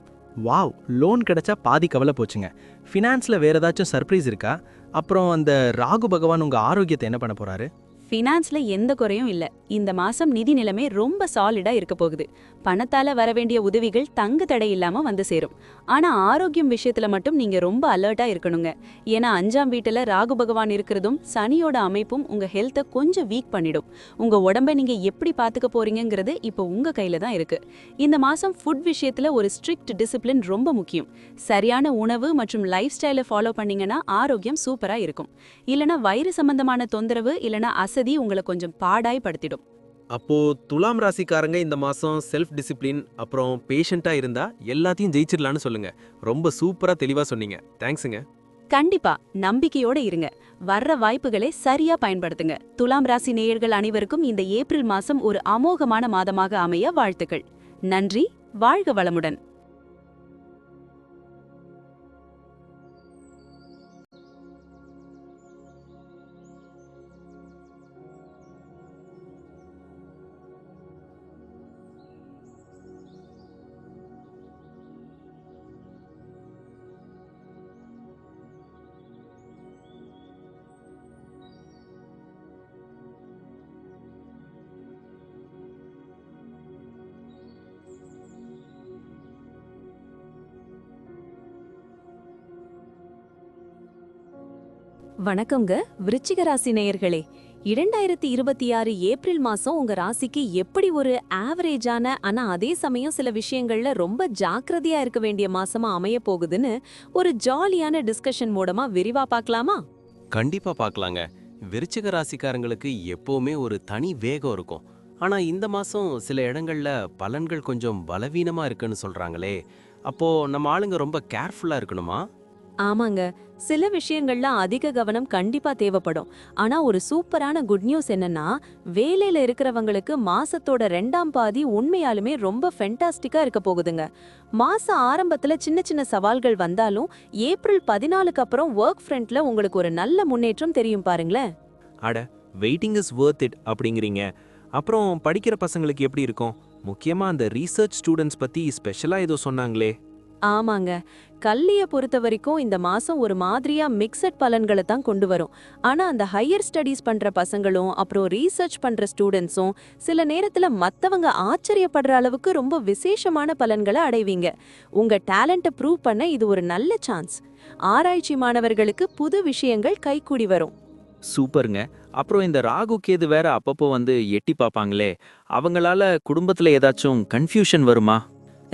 வாவ், லோன் கிடைச்சா பாதி கவலை போச்சுங்க. ஃபினான்ஸ்ல வேற ஏதாச்சும் சர்ப்ரைஸ் இருக்கா? அப்புறம் அந்த ராகு பகவான் உங்க ஆரோக்கியத்தை என்ன பண்ண போறாரு? ஃபினான்ஸ்ல எந்த குறையும் இல்ல. இந்த மாசம் நிதி நிலைமை ரொம்ப சாலிடா இருக்க போகுது. பணத்தால வர வேண்டிய உதவிகள் தங்கு தடை இல்லாம வந்து சேரும். ஆனா ஆரோக்கியம் விஷயத்துல மட்டும் நீங்க ரொம்ப அலர்ட்டா இருக்கணுங்க. ஏன்னா 5ஆம் வீட்டுல ராகு பகவான் இருக்கிறதும் சனியோட அமைப்பும் உங்க ஹெல்த்தை கொஞ்சம் வீக் பண்ணிடும். உங்க உடம்ப நீங்க எப்படி பாத்துக்க போறீங்கிறது இப்போ உங்க கையில தான் இருக்கு. இந்த மாசம் ஃபுட் விஷயத்துல ஒரு ஸ்ட்ரிக்ட் டிசிப்ளின் ரொம்ப முக்கியம். சரியான உணவு மற்றும் லைஃப் ஸ்டைலை ஃபாலோ பண்ணீங்கன்னா ஆரோக்கியம் சூப்பரா இருக்கும். இல்லனா வயிறு சம்பந்தமான தொந்தரவு இல்லனா அசதி உங்களை கொஞ்சம் பாடாய் படுத்திடும். அப்போ துலாம் ராசிக்காரங்க இந்த மாசம் செல்ஃப் டிசிப்ளின் அப்புறம் பேஷண்டா இருந்தா எல்லாத்தையும் ஜெயிச்சிடலான்னு சொல்லுங்க. ரொம்ப சூப்பரா தெளிவா சொன்னீங்க. தேங்க்ஸுங்க. கண்டிப்பா நம்பிக்கையோட இருங்க. வர்ற வாய்ப்புகளை சரியா பயன்படுத்துங்க. துலாம் ராசி நேயர்கள் அனைவருக்கும் இந்த ஏப்ரல் மாசம் ஒரு அமோகமான மாதமாக அமைய வாழ்த்துக்கள். நன்றி. வாழ்க வளமுடன். வணக்கங்க விருச்சிக ராசி நேயர்களே. 2026 ஏப்ரல் மாசம் உங்க ராசிக்கு எப்படி ஒரு ஆவரேஜான ஆனா அதே சமயம் சில விஷயங்கள்ல ரொம்ப ஜாக்கிரதையா இருக்க வேண்டிய மாசமா அமைய போகுதுன்னு ஒரு ஜாலியான டிஸ்கஷன் மூலமா விரிவா பார்க்கலாமா? கண்டிப்பா பார்க்கலாங்க. விருச்சிக ராசிக்காரங்களுக்கு எப்பவுமே ஒரு தனி வேகம் இருக்கும். ஆனா இந்த மாசம் சில இடங்கள்ல பலன்கள் கொஞ்சம் பலவீனமா இருக்குன்னு சொல்றாங்களே. அப்போ நம்ம ஆளுங்க ரொம்ப கேர்ஃபுல்லா இருக்கணுமா? ஆமாங்க, சில விஷயங்கள்ல அதிக கவனம் கண்டிப்பா தேவைப்படும். ஆனா ஒரு சூப்பரான குட் நியூஸ் என்னன்னா, வேலையில இருக்கிறவங்களுக்கு மாசத்தோட 2ஆம் பாதி உண்மையாலுமே ரொம்ப ஃபென்டாஸ்டிக்கா இருக்க போகுதுங்க. மாச ஆரம்பத்துல சின்ன சின்ன சவால்கள் வந்தாலும் ஏப்ரல் 14க்கு அப்புறம் ஒர்க் ஃப்ரண்ட்ல உங்களுக்கு ஒரு நல்ல முன்னேற்றம் தெரியும் பாருங்களேன். அட, வெயிட்டிங் இஸ் வொர்த் இட் அப்படிங்கிறீங்க. அப்புறம் படிக்கிற பசங்களுக்கு எப்படி இருக்கும்? முக்கியமா அந்த ரீசர்ச் ஸ்டூடெண்ட்ஸ் பத்தி ஸ்பெஷலா ஏதோ சொன்னாங்களே. ஆமாங்க, கல்விய பொறுத்த வரைக்கும் இந்த மாசம் ஒரு மாதிரியா மிக்சட் பலன்களை தான் கொண்டு வரும். ஆனா அந்த ஹையர் ஸ்டடீஸ் பண்ற பசங்களும் அப்புறம் ரீசர்ச் பண்ற ஸ்டூடெண்ட்ஸும் சில நேரத்துல மத்தவங்க ஆச்சரியப்படுற அளவுக்கு ரொம்ப விசேஷமான பலன்களை அடைவீங்க. உங்க டேலண்ட்டை ப்ரூவ் பண்ண இது ஒரு நல்ல சான்ஸ். ஆராய்ச்சி மாணவர்களுக்கு புது விஷயங்கள் கைகூடி வரும். சூப்பருங்க. அப்புறம் இந்த ராகு கேது வேற அப்பப்போ வந்து எட்டி பார்ப்பாங்களே, அவங்களால குடும்பத்துல ஏதாச்சும் கன்ஃபியூஷன் வருமா?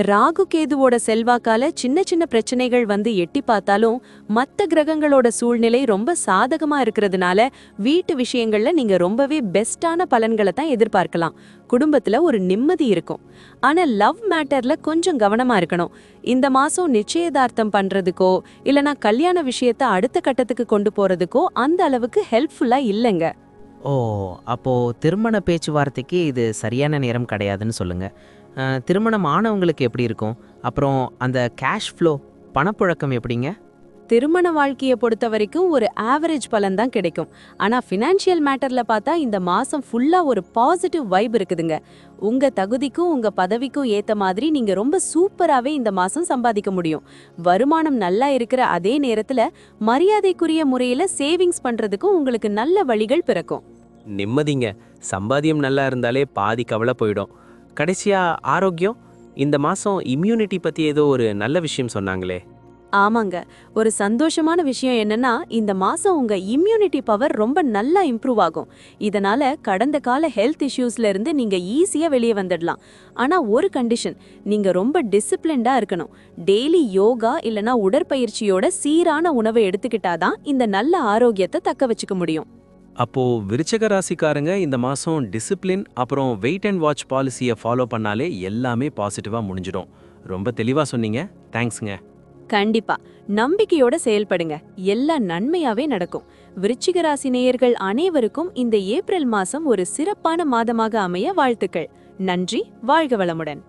ராகு கேதுவோட செல்வாக்கால சின்ன சின்ன பிரச்சனைகள் வந்து எட்டி பார்த்தாலும் மத்த கிரகங்களோட சூழ்நிலை ரொம்ப சாதகமா இருக்கிறதுனால வீட்டு விஷயங்கள்ல நீங்க ரொம்பவே பெஸ்டான பலன்களை தான் எதிர்பார்க்கலாம். குடும்பத்துல ஒரு நிம்மதி இருக்கும். ஆனா லவ் மேட்டர்ல கொஞ்சம் கவனமா இருக்கணும். இந்த மாசம் நிச்சயதார்த்தம் பண்றதுக்கோ இல்லனா கல்யாண விஷயத்தை அடுத்த கட்டத்துக்கு கொண்டு போறதுக்கோ அந்த அளவுக்கு ஹெல்ப்ஃபுல்லா இல்லைங்க. ஓ, அப்போ திருமண பேச்சுவார்த்தைக்கு இது சரியான நேரம் கிடையாதுன்னு சொல்லுங்க. திருமணம் ஆனவங்களுக்கு எப்படி இருக்கும்? அப்புறம் அந்த கேஷ் ஃப்ளோ, பணப்புழக்கம் எப்படிங்க? திருமண வாழ்க்கையை பொறுத்த வரைக்கும் ஒரு ஆவரேஜ் பலன் தான் கிடைக்கும். ஆனா ஃபினான்ஷியல் மேட்டர்ல பார்த்தா இந்த மாசம் ஃபுல்லா ஒரு பாசிட்டிவ் வைப் இருக்குதுங்க. உங்க தகுதிக்கும் உங்க பதவிக்கும் ஏத்த மாதிரி நீங்க ரொம்ப சூப்பராவே இந்த மாசம் சம்பாதிக்க முடியும். வருமானம் நல்லா இருக்கிற அதே நேரத்துல மரியாதைக்குரிய முறையில சேவிங்ஸ் பண்றதுக்கும் உங்களுக்கு நல்ல வழிகள் பிறக்கும். நிம்மதிங்க. சம்பாத்தியம் நல்லா இருந்தாலே பாதி கவலை போயிடும். கடைசியா ஆரோக்கியம். இந்த மாசம் இம்யூனிட்டி பத்தி ஏதோ ஒரு நல்ல விஷயம் சொன்னாங்களே. ஆமாங்க, ஒரு சந்தோஷமான விஷயம் என்னன்னா இந்த மாசம் உங்க இம்யூனிட்டி பவர் ரொம்ப நல்லா இம்ப்ரூவ் ஆகும். இதனால கடந்த கால ஹெல்த் இஷ்யூஸ்ல இருந்து நீங்க ஈஸியா வெளியே வந்துடலாம். ஆனா ஒரு கண்டிஷன், நீங்க ரொம்ப டிசிப்ளின்டா இருக்கணும். டெய்லி யோகா இல்லனா உடற்பயிற்சியோட சீரான உணவை எடுத்துக்கிட்டாதான் இந்த நல்ல ஆரோக்கியத்தை தக்க வச்சுக்க முடியும். அப்போ விருச்சக ராசிக்காரங்க இந்த மாசம் டிசிப்ளின் அப்புறம் வெயிட் அண்ட் வாட்ச் பாலிசியை ஃபாலோ பண்ணாலே எல்லாமே பாசிட்டிவா முடிஞ்சிடும். ரொம்ப தெளிவா சொன்னீங்க. தேங்க்ஸ்ங்க. கண்டிப்பா நம்பிக்கையோட செயல்படுங்க, எல்லாம் நன்மையாவே நடக்கும். விருச்சிக ராசி நேயர்கள் அனைவருக்கும் இந்த ஏப்ரல் மாசம் ஒரு சிறப்பான மாதமாக அமைய வாழ்த்துக்கள். நன்றி, வாழ்க வளமுடன்.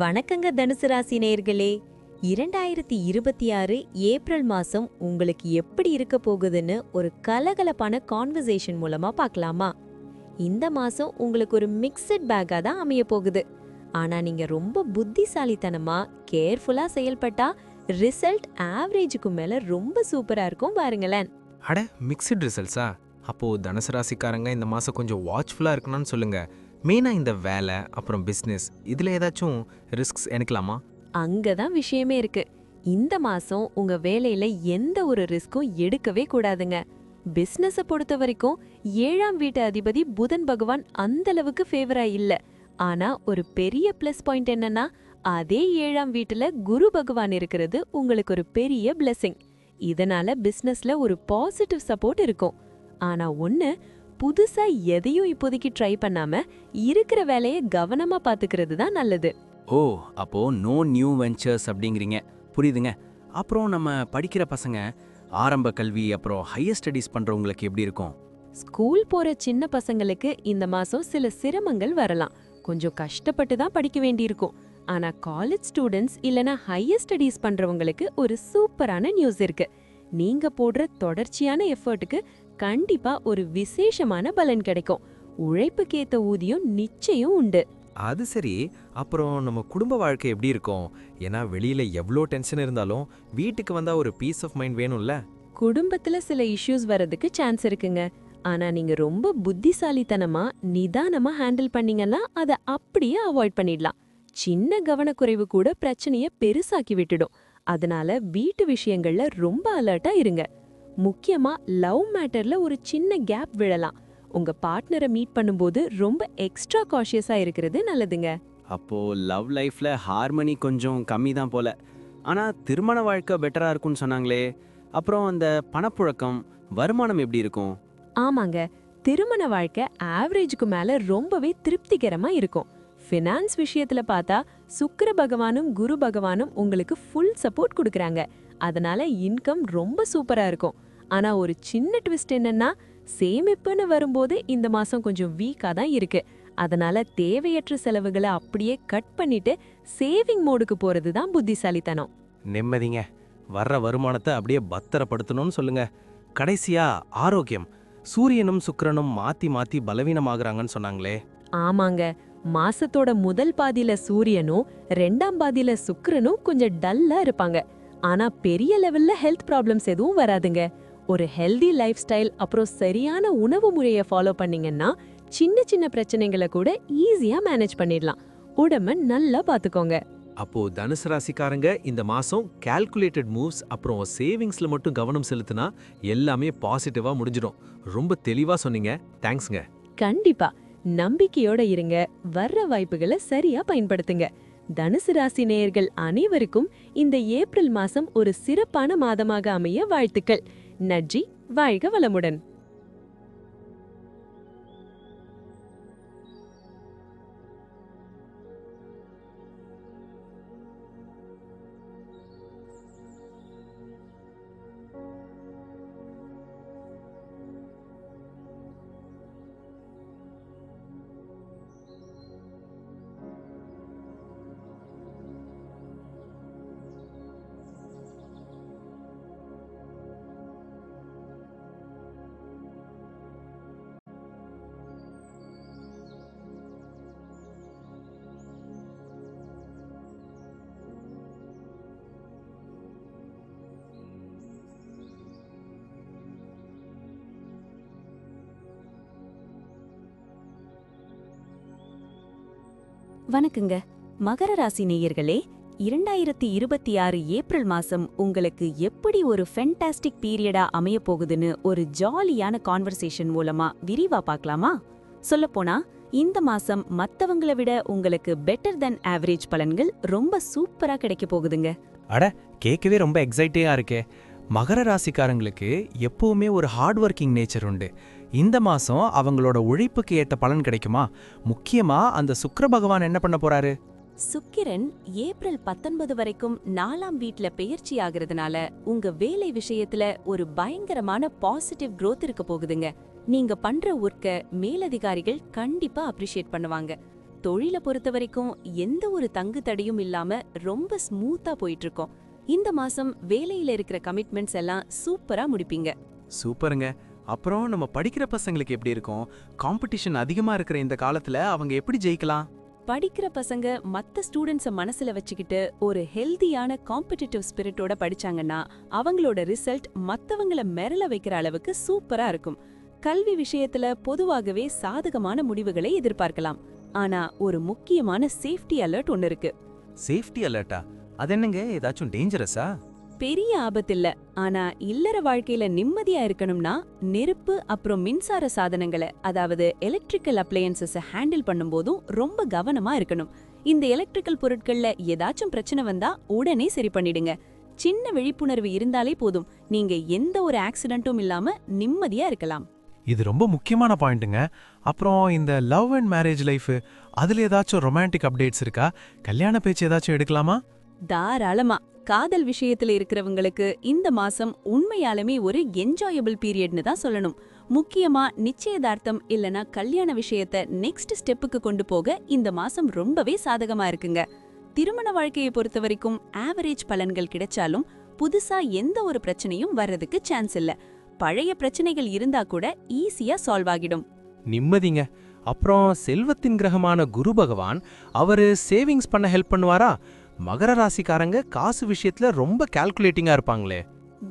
வணக்கங்க தனுசு ராசி நேயர்களே. 2026 ஏப்ரல் மாசம் உங்களுக்கு எப்படி இருக்க போகுதுன்னு ஒரு கலகலப்பான கான்வர்சேஷன் மூலமா பார்க்கலாமா? இந்த மாசம் உங்களுக்கு ஒரு மிக்சட் பேக்கா தான் அமைய போகுது. ஆனா நீங்க ரொம்ப புத்திசாலித்தனமா கேர்ஃபுல்லா செயல்பட்டா ரிசல்ட் ஆவரேஜுக்கு மேல ரொம்ப சூப்பரா இருக்கும் பாருங்களேன். அட, மிக்சட் ரிசல்ட்ஸா? அப்போ தனுசு ராசிக்காரங்க இந்த மாசம் கொஞ்சம் வாட்ச்ஃபுல்லா இருக்கணும்னு சொல்லுங்க. மெயினா இந்த வேலை அப்புறம் பிசினஸ் இதுல ஏதாச்சும் ரிஸ்க்ஸ் எடுக்கலாமா? அங்கதான் விஷயமே இருக்கு. இந்த மாசம் உங்க வேலையில எந்த ஒரு ரிஸ்க்கும் எடுக்கவே கூடாதுங்க. பிசினஸ பொறுத்த வரைக்கும் 7ஆம் வீட்டு அதிபதி புதன் பகவான் அந்த அளவுக்கு ஃபேவரா இல்ல. ஆனா ஒரு பெரிய பிளஸ் பாயிண்ட் என்னன்னா, அதே 7ஆம் வீட்டுல குரு பகவான் இருக்கிறது உங்களுக்கு ஒரு பெரிய பிளெஸிங். இதனால பிசினஸ்ல ஒரு பாசிட்டிவ் சப்போர்ட் இருக்கும். ஆனா ஒண்ணு, புதுசா எதையும் இப்போதைக்கு ட்ரை பண்ணாம இருக்கிற வேலையை கவனமா பாத்துக்கிறது தான் நல்லது. ஓ, அப்போ நோ நியூ வெஞ்சர்ஸ் அப்படிங்கிறீங்க. புரியுதுங்க. அப்புறம் நம்ம படிக்கிற பசங்க, ஆரம்ப கல்வி அப்புறம் ஹையர் ஸ்டடீஸ் பண்றவங்களுக்கு எப்படி இருக்கும்? ஸ்கூல் போற சின்ன பசங்களுக்கு இந்த மாசம் சில சிரமங்கள் வரலாம். கொஞ்சம் கஷ்டப்பட்டு தான் படிக்க வேண்டியிருக்கும். ஆனா காலேஜ் ஸ்டூடெண்ட்ஸ் இல்லனா ஹையர் ஸ்டடீஸ் பண்றவங்களுக்கு ஒரு சூப்பரான நியூஸ் இருக்கு. நீங்க போடுற தொடர்ச்சியான எஃபர்ட்டுக்கு கண்டிப்பா ஒரு விசேஷமான பலன் கிடைக்கும். உழைப்புக்கேத்த ஊதியம் நிச்சயம் உண்டு. அது சரி, அப்புறம் நம்ம குடும்ப வாழ்க்கை எப்படி இருக்கும்? ஏன்னா வெளியில எவ்வளோ டென்ஷன் இருந்தாலும் வீட்டுக்கு வந்தா ஒரு பீஸ் ஆஃப் மைண்ட் வேணும்ல. குடும்பத்துல சில இஷ்யூஸ் வரதுக்கு சான்ஸ் இருக்குங்க. ஆனா நீங்க ரொம்ப புத்திசாலித்தனமா நிதானமா ஹேண்டில் பண்ணீங்கன்னா அதை அப்படியே அவாய்ட் பண்ணிடலாம். சின்ன கவனக்குறைவு கூட பிரச்சனைய பெருசாக்கி விட்டுடும். அதனால வீட்டு விஷயங்கள்ல ரொம்ப அலர்ட்டா இருங்க. முக்கியமா லவ் மேட்டர்ல ஒரு சின்ன கேப் விழலாம். உங்க பார்ட்னரை மீட் பண்ணும்போது ரொம்ப எக்ஸ்ட்ரா காஷியஸா இருக்கிறது நல்லதுங்க. அப்போ லவ் லைஃப்ல ஹார்மனி கொஞ்சம் கம்மி தான் போல. ஆனா திருமண வாழ்க்கை பெட்டரா இருக்கும்னு சொன்னாங்களே. அப்புறம் அந்த பணப்புழக்கம், வருமானம் எப்படி இருக்கும்? ஆமாங்க, திருமண வாழ்க்கை ஆவரேஜுக்கு மேல ரொம்பவே திருப்திகரமா இருக்கும். ஃபினான்ஸ் விஷயத்துல பார்த்தா சுக்கிர பகவானும் குரு பகவானும் உங்களுக்கு ஃபுல் சப்போர்ட் கொடுக்கறாங்க. அதனால இன்கம் ரொம்ப சூப்பரா இருக்கும். ஆனா ஒரு சின்ன ட்விஸ்ட் என்னன்னா, சேமிப்புன்னு வரும்போது இந்த மாசம் கொஞ்சம் வீக்கா தான் இருக்கு. அதனால தேவையற்ற செலவுகளை அப்படியே கட் பண்ணிட்டு சேவிங் மோடுக்கு போறது தான் புத்திசாலித்தனம். நிம்மதிங்க. வர்ற வருமானத்தை அப்படியே பத்திரப்படுத்தணும்னு சொல்லுங்க. கடைசியா ஆரோக்கியம். சூரியனும் சுக்கிரனும் மாத்தி மாத்தி பலவீனமாகறாங்கன்னு சொன்னாங்களே. ஆமாங்க, மாசத்தோட முதல் பாதியில சூரியனும் 2ஆம் பாதியில சுக்கிரனும் கொஞ்சம் டல்லா இருப்பாங்க. ஆனா பெரிய லெவல்ல ஹெல்த் ப்ராப்ளம்ஸ் எதுவும் வராதுங்க. ஒரு ஹெல்தி லைஃப் ஸ்டைல் அப்புறம் சரியான உணவு முறையை ஃபாலோ பண்ணீங்கன்னா சின்ன சின்ன பிரச்சனைகளை கூட ஈஸியா மேனேஜ் பண்ணிடலாம். உடம்ப நல்லா பாத்துக்கோங்க. அப்போ தனுசு ராசிக்காரங்க இந்த மாசம் கால்குலேட்டட் மூவ்ஸ் அப்புறம் சேவிங்ஸ்ல மட்டும் கவனம் செலுத்தினா எல்லாமே பாசிட்டிவா முடிஞ்சிடும். ரொம்ப தெளிவா சொன்னீங்க. தேங்க்ஸ்ங்க. கண்டிப்பா நம்பிக்கையோட இருங்க. வர்ற வாய்ப்புகளை சரியா பயன்படுத்துங்க. தனுசு ராசி நேயர்கள் அனைவருக்கும் இந்த ஏப்ரல் மாசம் ஒரு சிறப்பான மாதமாக அமைய வாழ்த்துக்கள். நன்றி. வாழ்க வளமுடன். வணக்கங்க. மகர ராசி நேயர்களே, 2026 ஏப்ரல் மாசம் உங்களுக்கு எப்படி ஒரு ஃபென்டாஸ்டிக் பீரியடா அமைய போகுதுன்னு ஒரு ஜாலியான கான்வர்சேஷன் மூலமா விரிவா பார்க்கலாமா? சொல்லப்போனா இந்த மாசம் மத்தவங்களை விட உங்களுக்கு பெட்டர் தென் ஆவரேஜ் பலன்கள் ரொம்ப சூப்பரா கிடைக்க போகுதுங்க. அட, கேட்கவே ரொம்ப எக்ஸைட்டிங்கா இருக்கே. மகர ராசிக்காரங்களுக்கு எப்பவுமே ஒரு ஹார்ட் ஒர்க்கிங் நேச்சர் உண்டு. இந்த மாசம் அவங்களோட உழைப்புக்கு ஏத்த பலன் கிடைக்குமா? முக்கியமா அந்த சுக்கிர பகவான் என்ன பண்ண போறாரு? சுக்கிரன் ஏப்ரல் 19 வரைக்கும் 4ஆம் வீட்ல பெயர்ச்சி ஆகிறதுனால உங்க வேலை விஷயத்துல ஒரு பயங்கரமான பாசிட்டிவ் growth இருக்க போகுதுங்க. நீங்க பண்ற ஒர்க்க மேலதிகாரிகள் கண்டிப்பா அப்ரிஷியேட் பண்ணுவாங்க. தொழில பொறுத்த வரைக்கும் எந்த ஒரு தங்கு தடையும் இல்லாம ரொம்ப ஸ்மூத்தா போயிட்டு இருக்கோம். இந்த மாசம் வேலையில இருக்கிற கமிட்மெண்ட்ஸ் எல்லாம் சூப்பரா முடிப்பீங்க. சூப்பருங்க. அப்புறம் நம்ம படிக்கிற பசங்களுக்கு எப்படி இருக்கும்? காம்படிஷன் அதிகமா இருக்கிற இந்த காலத்துல அவங்க எப்படி ஜெயிக்கலாம்? படிக்கிற பசங்க மத்த ஸ்டூடெண்ட்ஸ மனசுல வச்சுக்கிட்டு ஒரு ஹெல்தியான காம்படிட்டிவ் ஸ்பிரிட்டோட படிச்சாங்கன்னா அவங்களோட ரிசல்ட் மத்தவங்கள மிரள வைக்கிற அளவுக்கு சூப்பரா இருக்கும். கல்வி விஷயத்துல பொதுவாகவே சாதகமான முடிவுகளை எதிர்பார்க்கலாம். ஆனா ஒரு முக்கியமான சேஃப்டி அலர்ட் ஒன்னு இருக்கு. சேஃப்டி அலர்ட்டா? அது என்னங்க, ஏதாச்சும் டேஞ்சரஸா? பெரிய ஆபத்தில்ல, ஆனா இல்லற வாழ்க்கையில நிம்மதியா இருக்கணும்னா நெருப்பு அப்புறம் மின்சார சாதனங்களை, அதாவது எலக்ட்ரிக்கல் அப்ளையன்சஸ் ஹேண்டில் பண்ணும்போதும் ரொம்ப கவனமா இருக்கணும். இந்த எலக்ட்ரிக்கல் பொருட்கள்ல ஏதாச்சும் பிரச்சனை வந்தா உடனே சரி பண்ணிடுங்க. சின்ன விழிப்புணர்வு இருந்தாலே போதும், நீங்க எந்த ஒரு ஆக்சிடென்ட்டும் இல்லாம நிம்மதியா இருக்கலாம். இது ரொம்ப முக்கியமான பாயிண்ட்டுங்க. அப்புறம் இந்த லவ் அண்ட் மேரேஜ் லைஃப், அதுல ஏதாச்சும் ரொமான்டிக் அப்டேட்ஸ் இருக்கா? கல்யாண பேச்சு ஏதாச்சும் எடுக்கலாமா? தாராளமா. காதல் விஷயத்துல இருக்கிறவங்களுக்கு இந்த மாசம் உண்மையாலுமே ஒரு என்ஜாயபிள் பீரியட்னு தான் சொல்லணும். முக்கியமா நிச்சயதார்த்தம் இல்லனா கல்யாண விஷயத்த நெக்ஸ்ட் ஸ்டெப்புக்கு கொண்டு போக இந்த மாசம் ரொம்பவே சாதகமா இருக்குங்க. திருமண வாழ்க்கையை பொறுத்த வரைக்கும் ஆவரேஜ் பலன்கள் கிடைச்சாலும் புதுசா எந்த ஒரு பிரச்சனையும் வர்றதுக்கு சான்ஸ் இல்ல. பழைய பிரச்சனைகள் இருந்தா கூட ஈஸியா சால்வ் ஆகிடும். நிம்மதிங்க. அப்புறம் செல்வத்தின் கிரகமான குரு பகவான் அவரு சேவிங்ஸ் பண்ண ஹெல்ப் பண்ணுவாரா? மகர ராசிக்காரங்க காசு விஷயத்துல ரொம்ப கால்குலேட்டிங்கா இருப்பாங்களே.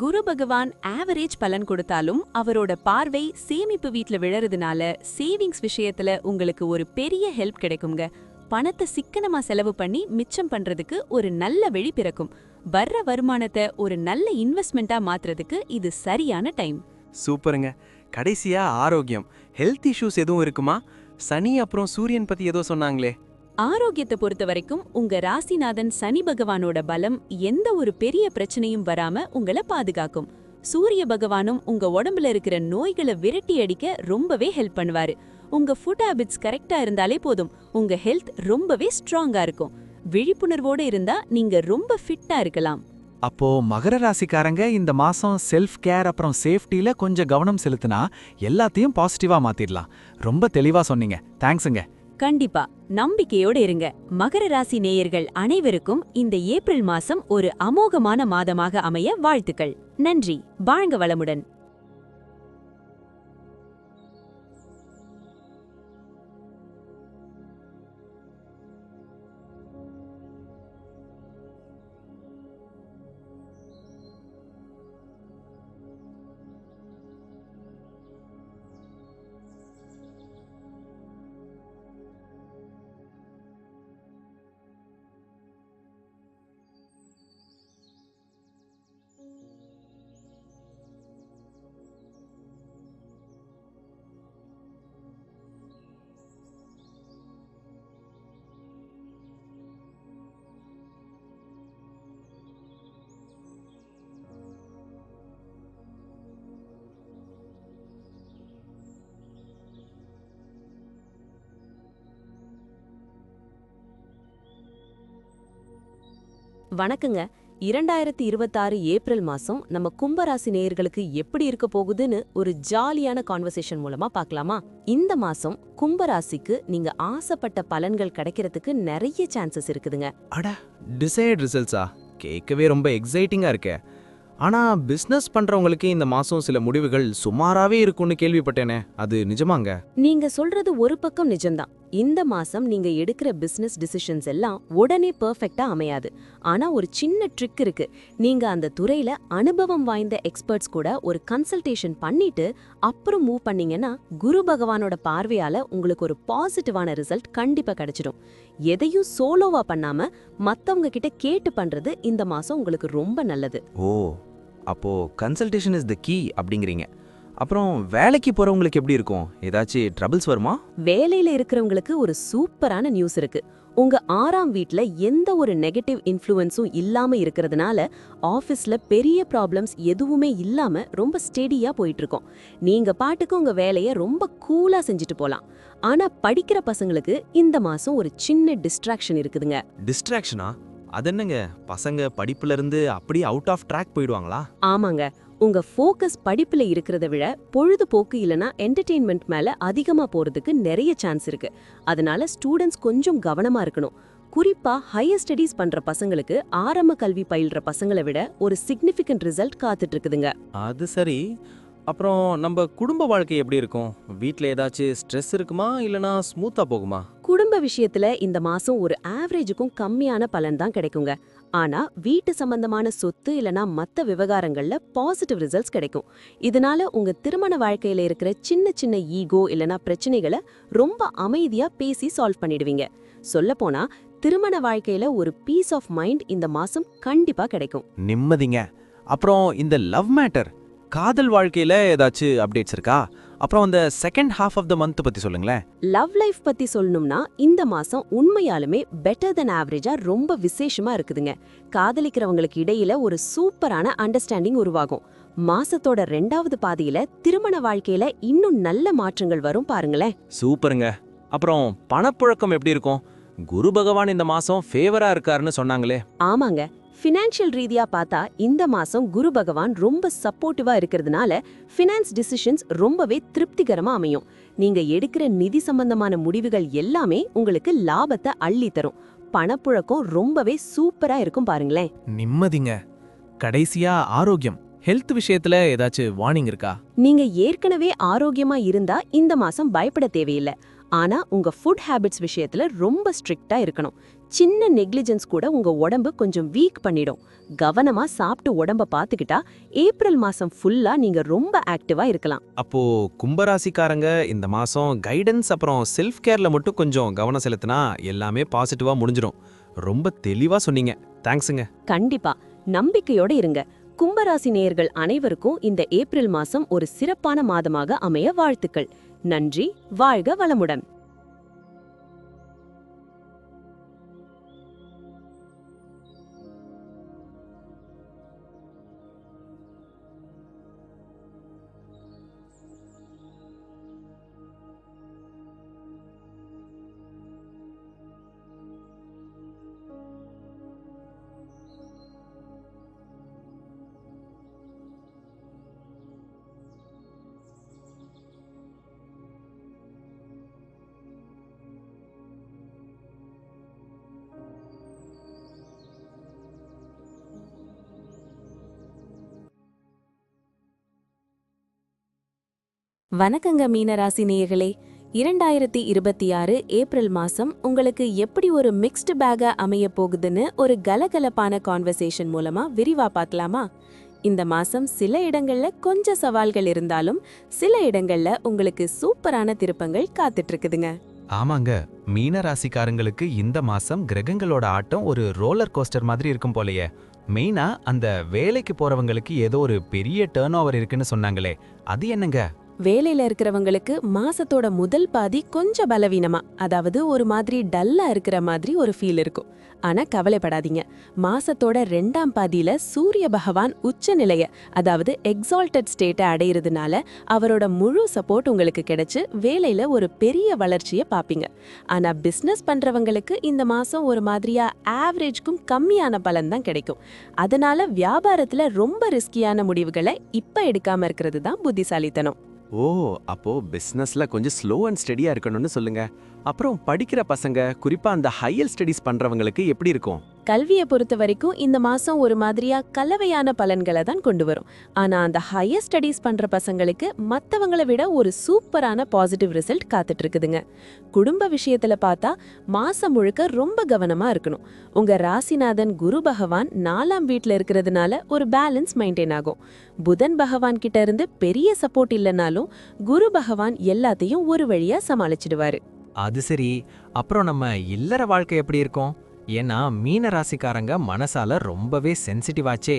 குரு பகவான் ஆவரேஜ் பலன் கொடுத்தாலும் அவரோட பார்வை சேமிப்பு வீட்ல விழறதுனால சேவிங்ஸ் விஷயத்துல உங்களுக்கு ஒரு பெரிய ஹெல்ப் கிடைக்குங்க. பணத்தை சிக்கனமா செலவு பண்ணி மிச்சம் பண்றதுக்கு ஒரு நல்ல வழி பிறக்கும். வர்ற வருமானத்தை ஒரு நல்ல இன்வெஸ்ட்மெண்ட்டா மாத்துறதுக்கு இது சரியான டைம். சூப்பருங்க. கடைசியா ஆரோக்கியம், ஹெல்த் இஷ்யூஸ் எதுவும் இருக்குமா? சனி அப்புறம் சூரியன் பத்தி ஏதோ சொன்னாங்களே. ஆரோக்கியத்தை பொறுத்த வரைக்கும் உங்க ராசிநாதன் சனி பகவானோட பலம் எந்த ஒரு பெரிய பிரச்சனையும் வராம உங்களை பாதுகாக்கும். சூரிய பகவானும் உங்க உடம்புல இருக்கிற நோய்களை விரட்டி அடிக்க ரொம்பவே ஹெல்ப் பண்ணுவாரு. உங்க ஃபுட் ஹேபிட்ஸ் கரெக்டா இருந்தாலே போதும், உங்க ஹெல்த் ரொம்பவே ஸ்ட்ராங்கா இருக்கும். விழிப்புணர்வோட இருந்தா நீங்க ரொம்ப ஃபிட்டா இருக்கலாம். அப்போ மகர ராசிக்காரங்க இந்த மாசம் செல்ஃப் கேர் அப்புறம் சேஃப்டில கொஞ்சம் கவனம் செலுத்தினா எல்லாத்தையும் பாசிட்டிவா மாத்திடலாம். ரொம்ப தெளிவா சொன்னீங்க. தேங்க்ஸுங்க. கண்டிப்பா நம்பிக்கையோட இருங்க. மகர ராசி நேயர்கள் அனைவருக்கும் இந்த ஏப்ரல் மாசம் ஒரு அமோகமான மாதமாக அமைய வாழ்த்துக்கள். நன்றி. வாழ்க வளமுடன். வணக்கங்க. 2026 ஏப்ரல் மாசம் நம்ம கும்பராசி நேயர்களுக்கு எப்படி இருக்க போகுதுன்னு ஒரு ஜாலியான கான்வர்சேஷன் மூலமா பார்க்கலாமா? இந்த மாசம் கும்பராசிக்கு நீங்க ஆசைப்பட்ட பலன்கள் கிடைக்கிறதுக்கு நிறைய சான்சஸ் இருக்குதுங்க. அட, டிசைட் ரிசல்ட்ஸா? கேட்கவே ரொம்ப எக்ஸைட்டிங்கா இருக்கே. ஆனா பிசினஸ் பண்றவங்களுக்கு இந்த மாசம் சில முடிவுகள் சுமாராவே இருக்கும்னு கேள்விப்பட்டேனே, அது நிஜமாங்க? நீங்க சொல்றது ஒரு பக்கம் நிஜம்தான். இந்த மாசம் நீங்க எடுக்கிற பிசினஸ் டிசிஷன்ஸ் எல்லாம் உடனே பெர்ஃபெக்ட்டா அமையாது. ஆனா ஒரு சின்ன ட்ரிக் இருக்கு. நீங்க அந்த துறையில அனுபவம் வாய்ந்த எக்ஸ்பர்ட்ஸ் கூட ஒரு கன்சல்டேஷன் பண்ணிட்டு அப்புறம் மூவ் பண்ணீங்கன்னா குரு பகவானோட பார்வையால உங்களுக்கு ஒரு பாசிட்டிவான ரிசல்ட் கண்டிப்பா கிடைச்சிடும். எதையும் சோலோவா பண்ணாம மத்தவங்க கிட்ட கேட்டு பண்றது இந்த மாசம் உங்களுக்கு ரொம்ப நல்லது. ஓ, அப்போ கன்சல்டேஷன் இஸ் தி கீ அப்படிங்கிறீங்க. அப்புறம் வேலைக்கு போறவங்களுக்கு எப்படி இருக்கும்? ஏதாச்சும் ட்ரபிள்ஸ் வருமா? வேலையில இருக்கிறவங்களுக்கு ஒரு சூப்பரான நியூஸ் இருக்கு. உங்க 6ஆம் வீட்ல எந்த ஒரு நெகட்டிவ் இன்ஃப்ளூயன்ஸும் இல்லாம இருக்கிறதுனால ஆபீஸ்ல பெரிய ப்ராப்ளம்ஸ் எதுவுமே இல்லாம ரொம்ப ஸ்டெடியா போயிட்டு இருக்கோம். நீங்க பாட்டுக்கு உங்க வேலைய ரொம்ப கூலா செஞ்சுட்டு போலாம். ஆனா படிக்கிற பசங்களுக்கு இந்த மாசம் ஒரு சின்ன டிஸ்ட்ராக்ஷன் இருக்குதுங்க. டிஸ்ட்ராக்ஷனா? அது என்னங்க? பசங்க படிப்புல இருந்து அப்படியே அவுட் ஆஃப் ட்ராக் போயிடுவாங்களா? ஆமாங்க. உங்க ஃபோக்கஸ் படிப்புல இருக்கிறத விட பொழுதுபோக்கு இல்லனா என்டர்டெயின்மெண்ட் மேல அதிகமா போறதுக்கு நிறைய சான்ஸ் இருக்கு. அதனால ஸ்டூடெண்ட்ஸ் கொஞ்சம் கவனமா இருக்கணும். குறிப்பா ஹையர் ஸ்டடீஸ் பண்ற பசங்களுக்கு ஆரம்ப கல்வி பயில்ற பசங்களை விட ஒரு சிக்னிஃபிகன்ட் ரிசல்ட் காத்துட்டு இருக்குதுங்க. அது சரி. அப்புறம் நம்ம குடும்ப வாழ்க்கை எப்படி இருக்கும்? வீட்ல ஏதாச்சும் ஸ்ட்ரெஸ் இருக்குமா இல்லனா ஸ்மூத்தா போகுமா? குடும்ப விஷயத்துல இந்த மாசம் ஒரு ஆவரேஜுக்கும் கம்மியான பலன் தான் கிடைக்குங்க. ஆனா வீட்டு சம்பந்தமான சொத்து இல்லனா மத்த விவகாரங்கள்ல பாசிட்டிவ் ரிசல்ட்ஸ் கிடைக்கும். இதனால உங்க திருமண வாழ்க்கையில இருக்கிற சின்ன சின்ன ஈகோ இல்லனா பிரச்சனைகளை ரொம்ப அமைதியா பேசி சால்வ் பண்ணிடுவீங்க. சொல்லப்போனா திருமண வாழ்க்கையில ஒரு பீஸ் ஆஃப் மைண்ட் இந்த மாசம் கண்டிப்பா கிடைக்கும். நிம்மதிங்க. அப்புறம் இந்த லவ் மேட்டர், காதல் வாழ்க்கையில ஏதாச்சும் அப்டேட்ஸ் இருக்கா? அப்புறம் அந்த second half of the month பத்தி சொல்லுங்களேன். லவ் லைஃப் பத்தி சொல்லணும்னா இந்த மாசம் உண்மையாலுமே பெட்டர் தென் ஆவரேஜா ரொம்ப விசேஷமா இருக்குதுங்க. காதலிக்கிறவங்களுக்கு இடையில ஒரு சூப்பரான அண்டர்ஸ்டாண்டிங் உருவாகும். மாசத்தோட 2வது பாதியில திருமண வாழ்க்கையில இன்னும் நல்ல மாற்றங்கள் வரும் பாருங்களேன். சூப்பருங்க. அப்புறம் பணப்புழக்கம் எப்படி இருக்கும்? குரு பகவான் இந்த மாசம் ஃபேவரா இருக்காருன்னு சொன்னாங்களே. ஆமாங்க, ஃபினான்ஷியல் ரீதியா பார்த்தா இந்த மாசம் குரு பகவான் ரொம்ப சப்போர்ட்டிவா இருக்கிறதுனால ஃபினான்ஸ் டிசிஷன்ஸ் ரொம்பவே திருப்திகரமா அமையும். நீங்க எடுக்கிற நிதி சம்பந்தமான முடிவுகள் எல்லாமே உங்களுக்கு லாபத்தை அள்ளி தரும். பணப்புழக்கம் ரொம்பவே சூப்பரா இருக்கும் பாருங்களேன். நிம்மதிங்க. கடைசியா ஆரோக்கியம், ஹெல்த் விஷயத்துல ஏதாச்சும் வார்னிங் இருக்கா? நீங்க ஏற்கனவே ஆரோக்கியமா இருந்தா இந்த மாசம் பயப்பட தேவையில்லை. ஆனா உங்க ஃபுட் ஹேபிட்ஸ் விஷயத்துல ரொம்ப ஸ்ட்ரிக்ட்டா இருக்கணும். சின்ன நெக்லிஜென்ஸ் கூட உங்க உடம்பு கொஞ்சம் வீக் பண்ணிடும். கவனமா சாப்பிட்டு உடம்ப பாத்துக்கிட்டா ஏப்ரல் மாசம் ஃபுல்லா நீங்க ரொம்ப ஆக்டிவா இருக்கலாம். அப்போ கும்பராசிக்காரங்க இந்த மாசம் கைடன்ஸ் அப்புறம் செல்ஃப் கேர்ல மட்டும் கொஞ்சம் கவனம் செலுத்தினா எல்லாமே பாசிட்டிவா முடிஞ்சிடும். ரொம்ப தெளிவா சொன்னீங்க. தேங்க்ஸுங்க. கண்டிப்பா நம்பிக்கையோட இருங்க. கும்பராசி நேயர்கள் அனைவருக்கும் இந்த ஏப்ரல் மாசம் ஒரு சிறப்பான மாதமாக அமைய வாழ்த்துக்கள். நன்றி. வாழ்க வளமுடன். வணக்கங்க மீனராசி நேயர்களே. 2026 ஏப்ரல் மாசம் உங்களுக்கு எப்படி ஒரு மிக்ஸ்டு பேக்கா அமைய போகுதுன்னு ஒரு கலகலப்பான கான்வர்சேஷன் மூலமா விரிவா பார்க்கலாமா? இந்த மாசம் சில இடங்கள்ல கொஞ்சம் சவால்கள் இருந்தாலும் சில இடங்கள்ல உங்களுக்கு சூப்பரான திருப்பங்கள் காத்துட்டு இருக்குதுங்க. ஆமாங்க, மீன ராசிக்காரங்களுக்கு இந்த மாசம் கிரகங்களோட ஆட்டம் ஒரு ரோலர் கோஸ்டர் மாதிரி இருக்கும் போலயே. மெயினா அந்த வேலைக்கு போறவங்களுக்கு ஏதோ ஒரு பெரிய டர்ன் ஓவர் இருக்குன்னு சொன்னாங்களே, அது என்னங்க? வேலையில இருக்கிறவங்களுக்கு மாசத்தோட முதல் பாதி கொஞ்சம் பலவீனமா, அதாவது ஒரு மாதிரி டல்லா இருக்கிற மாதிரி ஒரு ஃபீல் இருக்கும். ஆனா கவலைப்படாதீங்க, மாசத்தோட 2ஆம் பாதியில சூரிய பகவான் உச்ச நிலைய, அதாவது எக்ஸால்டட் ஸ்டேட்டை அடையிறதுனால அவரோட முழு சப்போர்ட் உங்களுக்கு கிடைச்சு வேலையில ஒரு பெரிய வளர்ச்சியை பாப்பீங்க. ஆனா பிசினஸ் பண்றவங்களுக்கு இந்த மாசம் ஒரு மாதிரியா ஆவரேஜ்க்கும் கம்மியான பலன் தான் கிடைக்கும். அதனால வியாபாரத்துல ரொம்ப ரிஸ்கியான முடிவுகளை இப்ப எடுக்காம இருக்கிறது தான் புத்திசாலித்தனம். ஓ, அப்போ பிசினஸ்ல கொஞ்சம் ஸ்லோ அண்ட் ஸ்டெடியா இருக்கணும்னு சொல்லுங்க. அப்புறம் படிக்கிற பசங்க, குறிப்பா அந்த ஹையர் ஸ்டடீஸ் பண்றவங்களுக்கு எப்படி இருக்கும்? கல்வியை பொறுத்த வரைக்கும் இந்த மாசம் ஒரு மாதிரியா கலவையான பலன்களை தான் கொண்டு வரும். ஆனா அந்த ஹையர் ஸ்டடீஸ் பண்ற பசங்களுக்கு மத்தவங்களை விட ஒரு சூப்பரான பாசிட்டிவ் ரிசல்ட் காத்துட்டு இருக்குதுங்க. குடும்ப விஷயத்துல பார்த்தா மாசம் முழுக்க ரொம்ப கவனமா இருக்கணும். உங்க ராசிநாதன் குரு பகவான் 4ஆம் வீட்ல இருக்கிறதுனால ஒரு பேலன்ஸ் மெயின்டைன் ஆகும். புதன் பகவான் கிட்ட இருந்து பெரிய சப்போர்ட் இல்லைனாலும் குரு பகவான் எல்லாத்தையும் ஒரு வழியா சமாளிச்சிடுவாரு. அது சரி, அப்புறம் நம்ம இல்லற வாழ்க்கை எப்படி இருக்கும்? ஏன்னா மீன ராசிக்காரங்க மனசால ரொம்பவே சென்சிட்டிவாச்சே.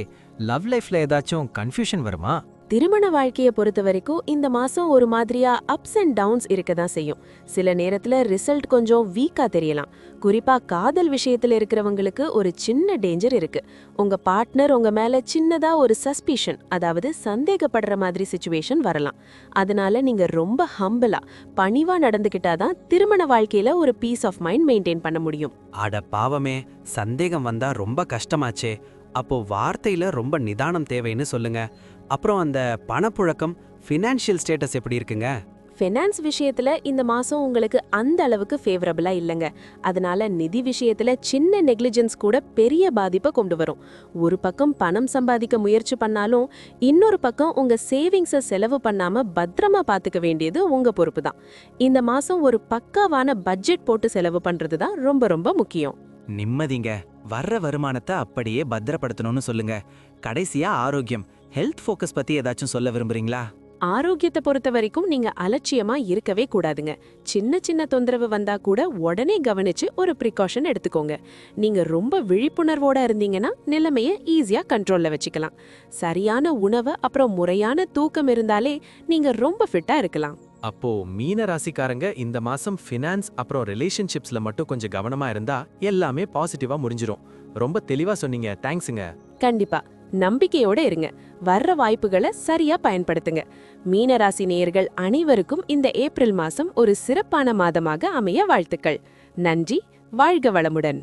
லவ் லைஃப்ல ஏதாச்சும் கன்ஃபியூஷன் வருமா? திருமண வாழ்க்கையை பொறுத்த வரைக்கும் இந்த மாசம் ஒரு மாதிரியா அப்ஸ் அண்ட் டவுன்ஸ் இருக்க தான் செய்யும். சில நேரத்துல ரிசல்ட் கொஞ்சம் வீக்கா தெரியலாம். குறிப்பா காதல் விஷயத்துல இருக்கிறவங்களுக்கு ஒரு சின்ன டேஞ்சர் இருக்கு. உங்க பார்ட்னர் உங்க மேல சின்னதா ஒரு சஸ்பிஷன், அதாவது சந்தேகப்படுற மாதிரி சிச்சுவேஷன் வரலாம். அதனால நீங்க ரொம்ப ஹம்பிளா பணிவா நடந்துக்கிட்டாதான் திருமண வாழ்க்கையில ஒரு பீஸ் ஆஃப் மைண்ட் மெயின்டைன் பண்ண முடியும். அட பாவமே, சந்தேகம் வந்தா ரொம்ப கஷ்டமாச்சே. அப்போ வார்த்தையில ரொம்ப நிதானம் தேவைன்னு சொல்லுங்க. அப்புறம் அந்த பணப்புழக்கம், ஃபினான்ஷியல் ஸ்டேட்டஸ் எப்படி இருக்குங்க? ஃபைனான்ஸ் விஷயத்துல இந்த மாசம் உங்களுக்கு அந்த அளவுக்கு ஃபேவரபிளா இல்லைங்க. அதனால நிதி விஷயத்துல சின்ன நெக்லிஜென்ஸ் கூட பெரிய பாதிப்பை கொண்டு வரும். ஒரு பக்கம் பணம் சம்பாதிக்க முயற்சி பண்ணாலும் இன்னொரு பக்கம் உங்க சேவிங்ஸை செலவு பண்ணாம பத்திரமா பாத்துக்க வேண்டியது உங்க பொறுப்பு தான். இந்த மாசம் ஒரு பக்காவான பட்ஜெட் போட்டு செலவு பண்றது தான் ரொம்ப ரொம்ப முக்கியம். நிம்மதிங்க. வர்ற வருமானத்தை அப்படியே பத்திரப்படுத்தணும்னு சொல்லுங்க. கடைசியா ஆரோக்கியம், ஹெல்த் ஃபோக்கஸ் பத்தி ஏதாச்சும் சொல்ல விரும்புறீங்களா? ஆரோக்கியத்தை பொறுத்த வரைக்கும் நீங்க அலட்சியமா இருக்கவே கூடாதுங்க. சின்ன சின்ன தொந்தரவு வந்தா கூட உடனே கவனிச்சு ஒரு ப்ரிகாஷன் எடுத்துக்கோங்க. நீங்க ரொம்ப விழிப்புணர்வோட இருந்தீங்கன்னா நிலைமைய ஈஸியா கண்ட்ரோல்ல வச்சுக்கலாம். சரியான உணவு அப்புறம் முறையான தூக்கம் இருந்தாலே நீங்க ரொம்ப ஃபிட்டா இருக்கலாம். அப்போ மீன ராசிக்காரங்க இந்த மாசம் ஃபினான்ஸ் அப்புறம் ரிலேஷன்ஷிப்ஸ்ல மட்டும் கொஞ்சம் கவனமா இருந்தா எல்லாமே பாசிட்டிவா முடிஞ்சிரும். ரொம்ப தெளிவா சொன்னீங்க. தேங்க்ஸுங்க. கண்டிப்பா நம்பிக்கையோட இருங்க. வர்ற வாய்ப்புகளை சரியா பயன்படுத்துங்க. மீனராசி நேயர்கள் அனைவருக்கும் இந்த ஏப்ரல் மாசம் ஒரு சிறப்பான மாதமாக அமைய வாழ்த்துக்கள். நன்றி. வாழ்க வளமுடன்.